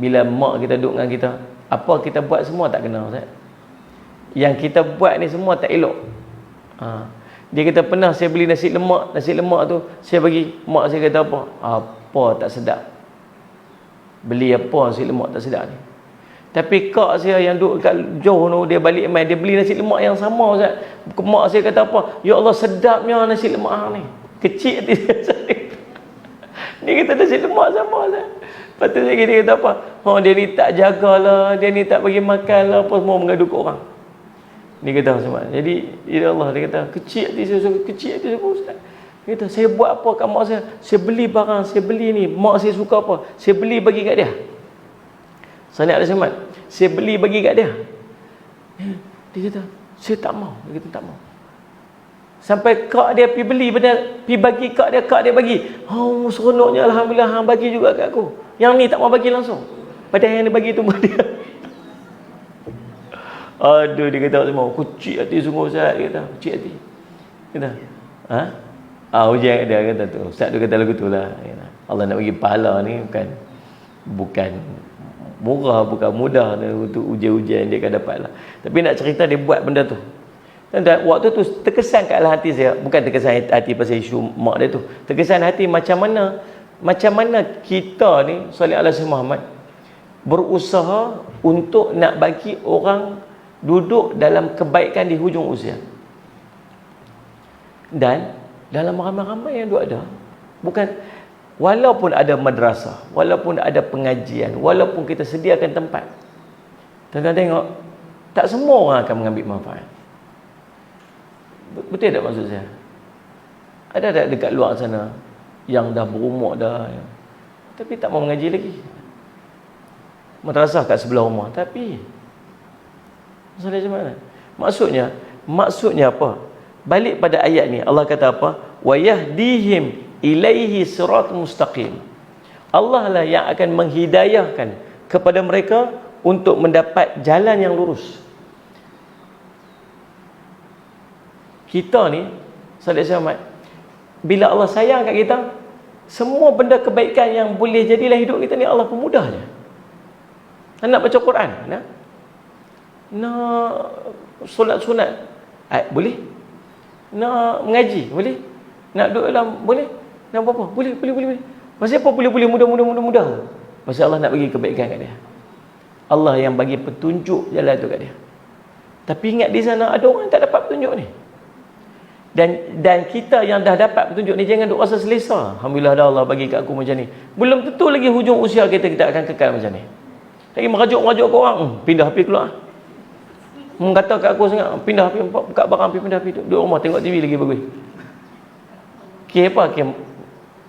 bila mak kita duduk dengan kita, apa kita buat semua tak kena, Ustaz. Yang kita buat ni semua tak elok. Dia kata, pernah saya beli nasi lemak tu, saya bagi mak saya, kata apa tak sedap. Beli apa nasi lemak tak sedap ni. Tapi kak saya yang duduk kat jauh tu, dia balik mai, dia beli nasi lemak yang sama Ustaz. Mak saya kata apa? Ya Allah, sedapnya nasi lemak hang ni. Kecil hati saya. Dia kata nasi lemak sama Ustaz. Lepas tu dia kata apa? Oh, dia ni tak jagalah, dia ni tak bagi makan lah, apa semua mengadu kat orang. Dia kata semua. Jadi ya Allah, dia kata kecil hati saya, kecil hati saya Ustaz. Dia kata saya buat apa kat mak saya? Saya beli barang, saya beli ni, mak saya suka apa? Saya beli bagi kat dia. Salih alaihi wasallam, saya beli bagi kat dia. Dia kata, saya tak mau. Dia kata tak mau. Sampai kak dia pergi beli benda, pergi bagi kak dia bagi. Oh, seronoknya alhamdulillah hang bagi juga kat aku. Yang ni tak mau bagi langsung. Padahal yang dia bagi tu mak dia. Aduh, dia kata semua, kecil hati sungguh Ustaz, dia kata, kecil hati. Kata, ha? Hujan dia kata tu. Ustaz tu kata lagu tu lah. Allah nak bagi pahala ni bukan murah, bukan mudah untuk ujian-ujian dia akan dapat lah. Tapi nak cerita dia buat benda tu. Dan waktu tu terkesan kat dalam hati saya, bukan terkesan hati pasal isu mak dia tu. Terkesan hati macam mana kita ni, Salih Alaihi Muhammad, berusaha untuk nak bagi orang duduk dalam kebaikan di hujung usia. Dan dalam ramai-ramai yang duk ada, bukan, walaupun ada madrasah, walaupun ada pengajian, walaupun kita sediakan tempat, tuan-tuan tengok, tak semua orang akan mengambil manfaat. Betul tak maksud saya? Ada tak dekat luar sana yang dah berumur dah, tapi tak mau mengaji lagi? Madrasah kat sebelah rumah, tapi masalah macam mana? Maksudnya apa? Balik pada ayat ni, Allah kata apa? Wa yahdihim ilaihi siratal mustaqim. Allah lah yang akan menghidayahkan kepada mereka untuk mendapat jalan yang lurus. Kita ni, Salih Ahmad, bila Allah sayang kat kita, semua benda kebaikan yang boleh jadilah hidup kita ni Allah permudah je. Nak baca Quran, nak solat sunat, boleh. Nak mengaji, boleh. Nak duduk dalam, boleh. Nak apa-apa, boleh. Pasal apa boleh mudah. Pasal Allah nak bagi kebaikan kat dia. Allah yang bagi petunjuk jalan tu kat dia. Tapi ingat di sana ada orang yang tak dapat petunjuk ni. Dan kita yang dah dapat petunjuk ni, jangan duk rasa selesa. Alhamdulillah dah Allah bagi kat aku macam ni. Belum tentu lagi hujung usia kita akan kekal macam ni. Lagi merajuk-merajuk ke orang, pindah pergi keluar. Kata kat aku sangat, pindah pergi, buka barang pergi, pindah pergi. Duduk rumah tengok TV lagi bagus. Apa?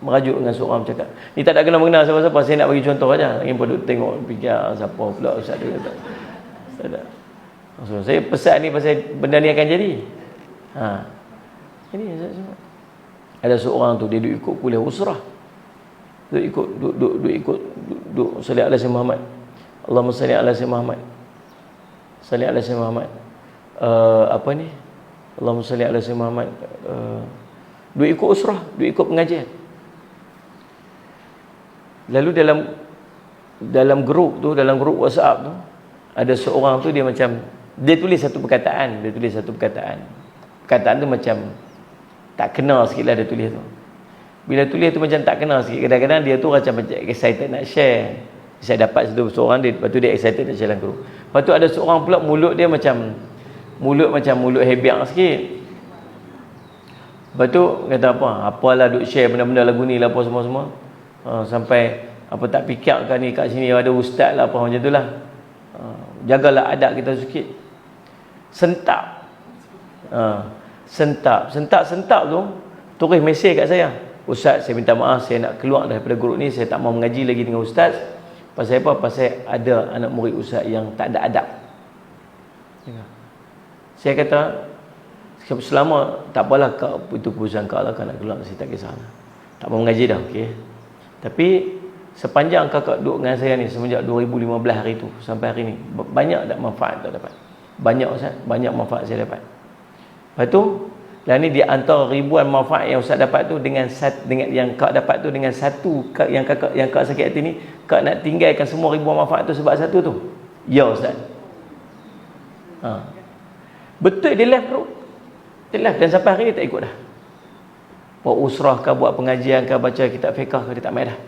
Merajuk dengan seorang bercakap. Ni tak ada kena mengenal siapa-siapa, saya nak bagi contoh aja. Lagi pun duduk tengok fikir siapa pula ustaz dia kata. Tak ada. Maksud saya pesan ni pasal benda ni akan jadi. Ini ada seorang tu dia duk ikut kuliah usrah. Duk ikut Salih Alaihi Muhammad. Allahumma salli ala sayyidina Muhammad. Salli ala sayyidina Muhammad. Apa ni? Allahumma salli ala sayyidina Muhammad. Duk ikut usrah, duk ikut pengajian. Lalu dalam grup WhatsApp tu, ada seorang tu dia tulis satu perkataan, Perkataan tu macam tak kena sikit lah dia tulis tu. Bila tulis tu macam tak kena sikit, kadang-kadang dia tu macam excited nak share. Saya dapat satu seorang dia, lepas tu dia excited nak share dalam grup. Lepas tu ada seorang pula mulut dia macam mulut hebiak sikit. Lepas tu kata apa? Apalah duk share benda-benda lagu ni lah apa semua-semua. Sampai apa tak fikir kan ni kat sini ada ustaz lah apa macam tu lah. Jagalah adab kita sikit. Sentak tu tulis mesej kat saya. Ustaz, saya minta maaf, saya nak keluar daripada grup ni, saya tak mau mengaji lagi dengan ustaz. Pasal apa? Pasal ada anak murid ustaz yang tak ada adab. Saya kata, selama tak apalah kau, itu keputusan kau lah, kau nak keluar, saya tak kisahlah. Tak mau mengaji dah, okey. Tapi sepanjang kakak duduk dengan saya ni semenjak 2015 hari tu sampai hari ni, banyak tak manfaat tak dapat. Banyak Ustaz, banyak manfaat saya dapat. Lepas tu, dan ni di antara ribuan manfaat yang Ustaz dapat tu dengan yang kak dapat tu dengan satu yang kak sakit hati ni, kak nak tinggalkan semua ribuan manfaat tu sebab satu tu. Ya Ustaz. Betul dia left bro. Dia left dan sampai hari ni tak ikut dah. Buat usrah kah, buat pengajian kah, baca kitab fiqh kah, dia tak main dah.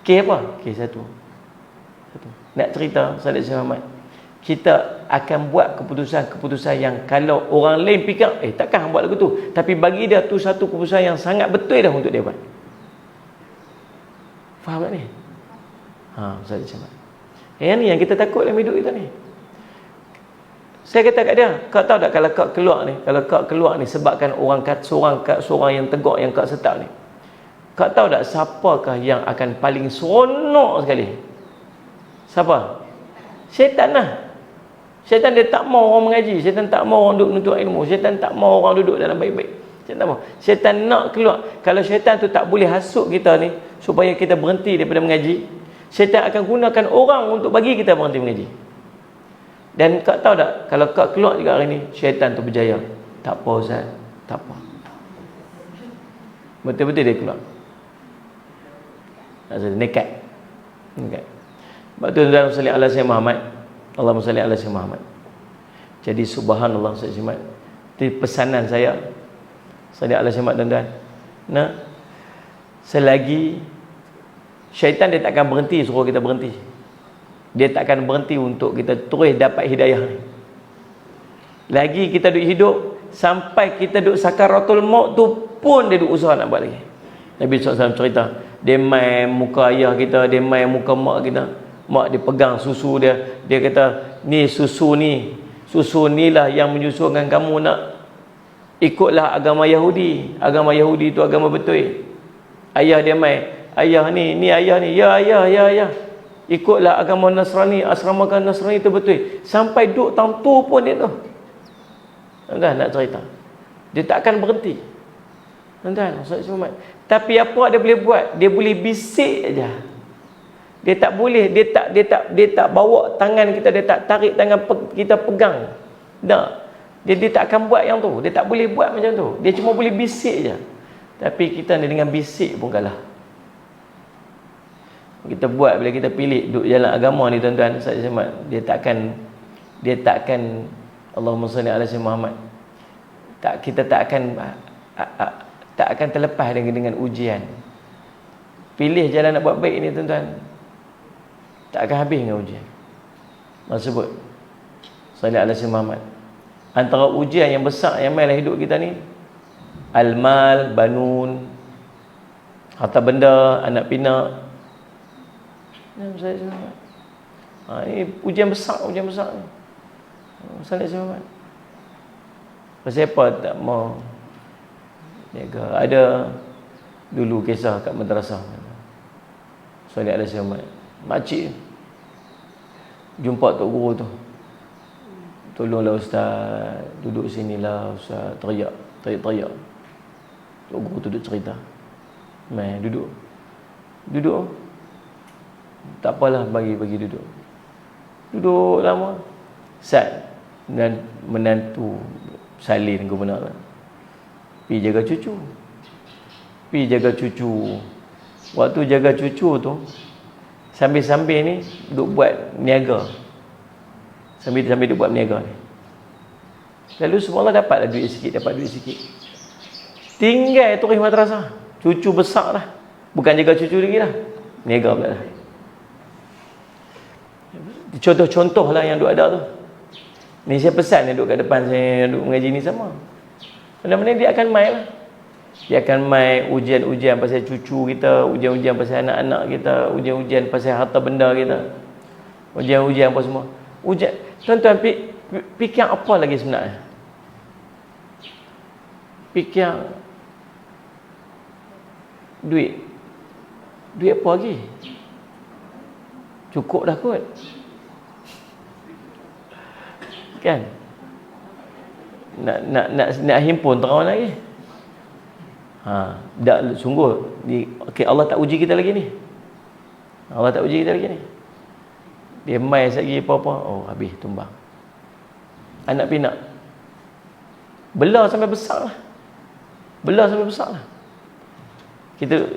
Okey apa? Okey satu. Nak cerita Saudara Muhammad, kita akan buat keputusan-keputusan yang kalau orang lain fikir, takkan buat lagu tu, tapi bagi dia tu satu keputusan yang sangat betul dah untuk dia buat. Faham tak ni? Saudara Muhammad, yang ni yang kita takut dalam hidup kita ni. Saya kata kat dia, kau tahu tak kalau kau keluar ni sebabkan seorang yang tegak yang kau setak ni, kau tahu tak siapakah yang akan paling seronok sekali? Siapa? Syaitan lah. Syaitan dia tak mau orang mengaji, syaitan tak mau orang duduk menuntut ilmu, syaitan tak mau orang duduk dalam baik-baik. Syaitan tak mau. Syaitan nak keluar. Kalau syaitan tu tak boleh hasut kita ni supaya kita berhenti daripada mengaji, syaitan akan gunakan orang untuk bagi kita berhenti mengaji. Dan kau tahu tak, kalau kau keluar juga hari ni, syaitan tu berjaya. Tak apa Ustaz, tak apa. Betul-betul dia keluar. Nekat. Sebab tu dalam salli ala Sayyidina Muhammad, Allahumma salli ala Sayyidina Muhammad. Jadi subhanallah Sayyidina Muhammad. Itu pesanan saya. Salli ala Sayyidina Muhammad, tuan-tuan. Nah, selagi syaitan dia takkan berhenti suruh kita berhenti. Dia takkan berhenti untuk kita terus dapat hidayah ni. Lagi kita duduk hidup sampai kita duduk sakaratul maut tu pun dia duduk usaha nak buat lagi. Nabi SAW cerita, dia main muka ayah kita, dia main muka mak kita. Mak dia pegang susu dia, dia kata, ni susu ni lah yang menyusulkan kamu nak ikutlah agama Yahudi. Agama Yahudi tu agama betul. Ayah dia main, ayah ni ayah ni, ya ayah, ikutlah agama Nasrani, asramakan Nasrani tu betul. Sampai duk tahun tu pun dia tu. Tuan-tuan nak cerita, dia takkan berhenti. Tuan-tuan, tapi apa dia boleh buat? Dia boleh bisik aja. Dia tak boleh, dia tak bawa tangan kita, dia tak tarik tangan kita pegang. Tak. Dia tak akan buat yang tu. Dia tak boleh buat macam tu. Dia cuma boleh bisik je. Tapi kita ni dengan bisik pun kalah. Kita buat bila kita pilih duduk jalan agama ni, tuan-tuan, dia takkan Allahumma salli ala Sayyidina Muhammad. Kita tak akan terlepas dengan ujian. Pilih jalan nak buat baik ni, tuan-tuan, tak akan habis dengan ujian. Maksud salli ala Sayyidina Muhammad. Antara ujian yang besar yang main dalam hidup kita ni, al-mal, banun, harta benda, anak pinak. Ini ujian besar ni. Salli ala Sayyidina Muhammad. Pasal apa tak mau jaga? Ada dulu kisah kat madrasah. Salli ala Sayyidina Muhammad. Makcik jumpa tok guru tu, tolonglah ustaz, duduk sinilah ustaz, teriak. Tok guru tu duduk cerita, mai duduk tak apalah, bagi duduk lama. Ustaz dan menantu salin gubernur pi jaga cucu. Waktu jaga cucu tu, sambil-sambil ni duk buat niaga. Sambil duk buat niaga ni. Lalu semua Allah dapat duit sikit. Tinggal turis madrasah. Cucu besar dah. Bukan jaga cucu lagi dah. Niaga pula dah. Contoh-contoh lah yang duk ada tu. Ni saya pesan yang duk kat depan saya, duk mengaji ni sama. Benda-benda dia akan main lah. Dia akan main ujian-ujian pasal cucu kita, ujian-ujian pasal anak-anak kita, ujian-ujian pasal harta benda kita, ujian-ujian apa semua. Tuan-tuan, fikir apa lagi sebenarnya? Fikir duit apa lagi? Cukup dah kot, kan? Nak himpun terang lagi. Tak sungguh okay, Allah tak uji kita lagi ni. Dia mai lagi apa-apa, habis tumbang. Anak pinak bela sampai besar lah.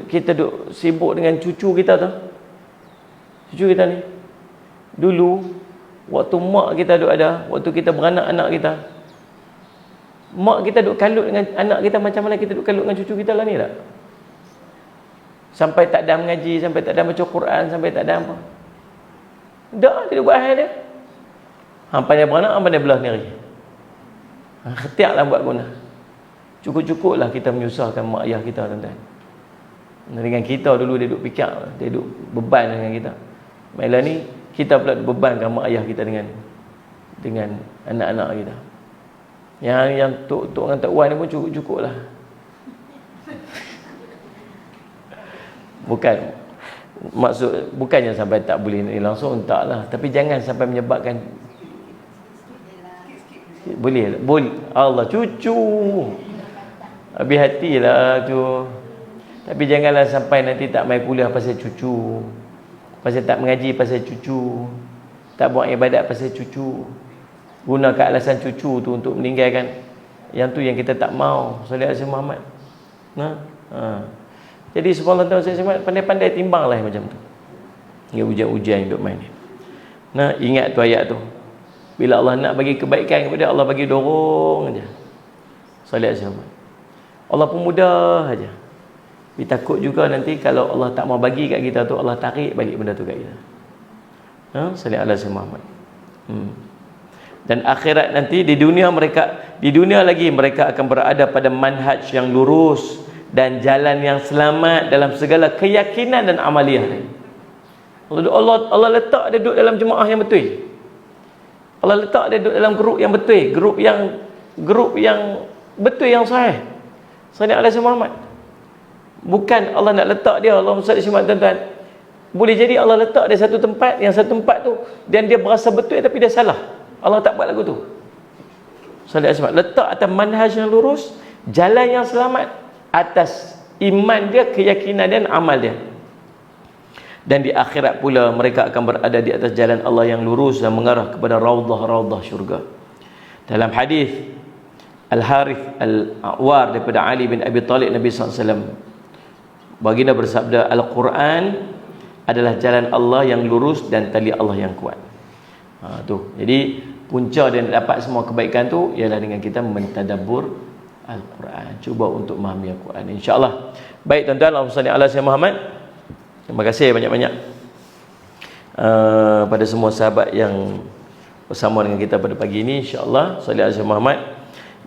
Kita duk sibuk dengan cucu kita tu. Cucu kita ni, dulu waktu mak kita duk ada, waktu kita beranak anak kita, mak kita duk kalut dengan anak kita macam mana kita duk kalut dengan cucu kita lah ni tak? Sampai tak ada mengaji, sampai tak ada baca Quran, sampai tak ada apa. Dah dia buat hal dia. Pandai beranak, pandai belah sendiri. Khatiaklah buat guna. Cukup-cukuplah kita menyusahkan mak ayah kita, tuan-tuan. Dengan kita dulu dia duk fikir, dia duk beban dengan kita. Malah ni kita pula bebankan mak ayah kita dengan anak-anak kita. Yang tok dengan tok wan ni pun cukup-cukuplah. Maksud bukannya sampai tak boleh ni langsung, taklah, tapi jangan sampai menyebabkan boleh Allah cucu. Habis hatilah tu. Tapi janganlah sampai nanti tak mai kuliah pasal cucu. Pasal tak mengaji pasal cucu. Tak buat ibadat pasal cucu. Gunakan alasan cucu tu untuk meninggalkan yang tu yang kita tak mau. Sallallahu alaihi Muhammad. Jadi subhanallah, saya pandai-pandai timbanglah macam tu. Dia ujian-ujian hidup main ni. Ingat tu ayat tu. Bila Allah nak bagi kebaikan kepada Allah, bagi dorong aja. Sallallahu alaihi Muhammad. Allah pun mudah aja. Tapi takut juga nanti kalau Allah tak mau bagi kat kita tu, Allah tarik balik benda tu kat kita. Sallallahu alaihi Muhammad. Dan akhirat nanti di dunia lagi mereka akan berada pada manhaj yang lurus dan jalan yang selamat dalam segala keyakinan dan amaliyah. Allah letak dia duduk dalam jemaah yang betul. Allah letak dia duduk dalam grup yang betul, grup yang betul, yang sahih. Sallallahu alaihi Muhammad. Bukan Allah nak letak dia, Allahumma salli alaihi Muhammad, tuan-tuan. Boleh jadi Allah letak dia satu tempat, yang satu tempat tu dan dia berasa betul tapi dia salah. Allah tak buat lagu tu. Sallallahu alaihi Wasallam letak atas manhaj yang lurus, jalan yang selamat, atas iman dia, keyakinan dia, amal dia. Dan di akhirat pula mereka akan berada di atas jalan Allah yang lurus dan mengarah kepada raudhah-raudhah syurga. Dalam hadis Al-Harith Al-A'war daripada Ali bin Abi Talib, Nabi SAW baginda bersabda, Al-Quran adalah jalan Allah yang lurus dan tali Allah yang kuat. Tu. Jadi punca dan dapat semua kebaikan tu ialah dengan kita mentadabbur Al-Quran. Cuba untuk memahami Al-Quran, insya-Allah. Baik tuan-tuan, Allahumma salli ala sayyidina Muhammad. Terima kasih banyak-banyak pada semua sahabat yang bersama dengan kita pada pagi ini, insya-Allah. Salli ala sayyidina Muhammad.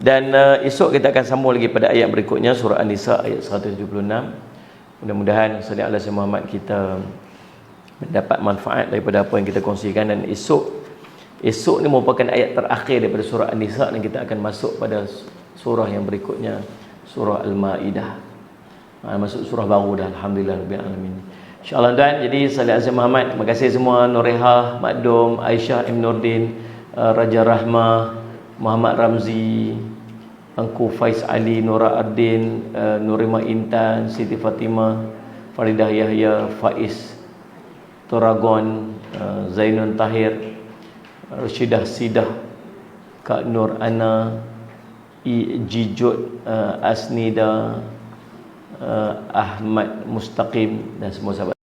Dan esok kita akan sambung lagi pada ayat berikutnya, surah An-Nisa ayat 176. Mudah-mudahan salli ala sayyidina Muhammad kita mendapat manfaat daripada apa yang kita kongsikan. Dan esok ni merupakan ayat terakhir daripada surah An-Nisa, dan kita akan masuk pada surah yang berikutnya, surah Al-Maidah. Masuk surah baru dah, alhamdulillah rabbil alamin. Insya-Allah tuan. Jadi salli ala Muhammad. Terima kasih semua, Nurehah, Mak Dom, Aisyah Ibn Nurdin, Raja Rahmah, Muhammad Ramzi, Engku Faiz Ali, Nura Ardin, Nurima Intan, Siti Fatimah, Faridah Yahya, Faiz Toragon, Zainun Tahir, Rashidah Sidah, Kak Nur Ana, Jijut, Asnida, Ahmad Mustaqim dan semua sahabat.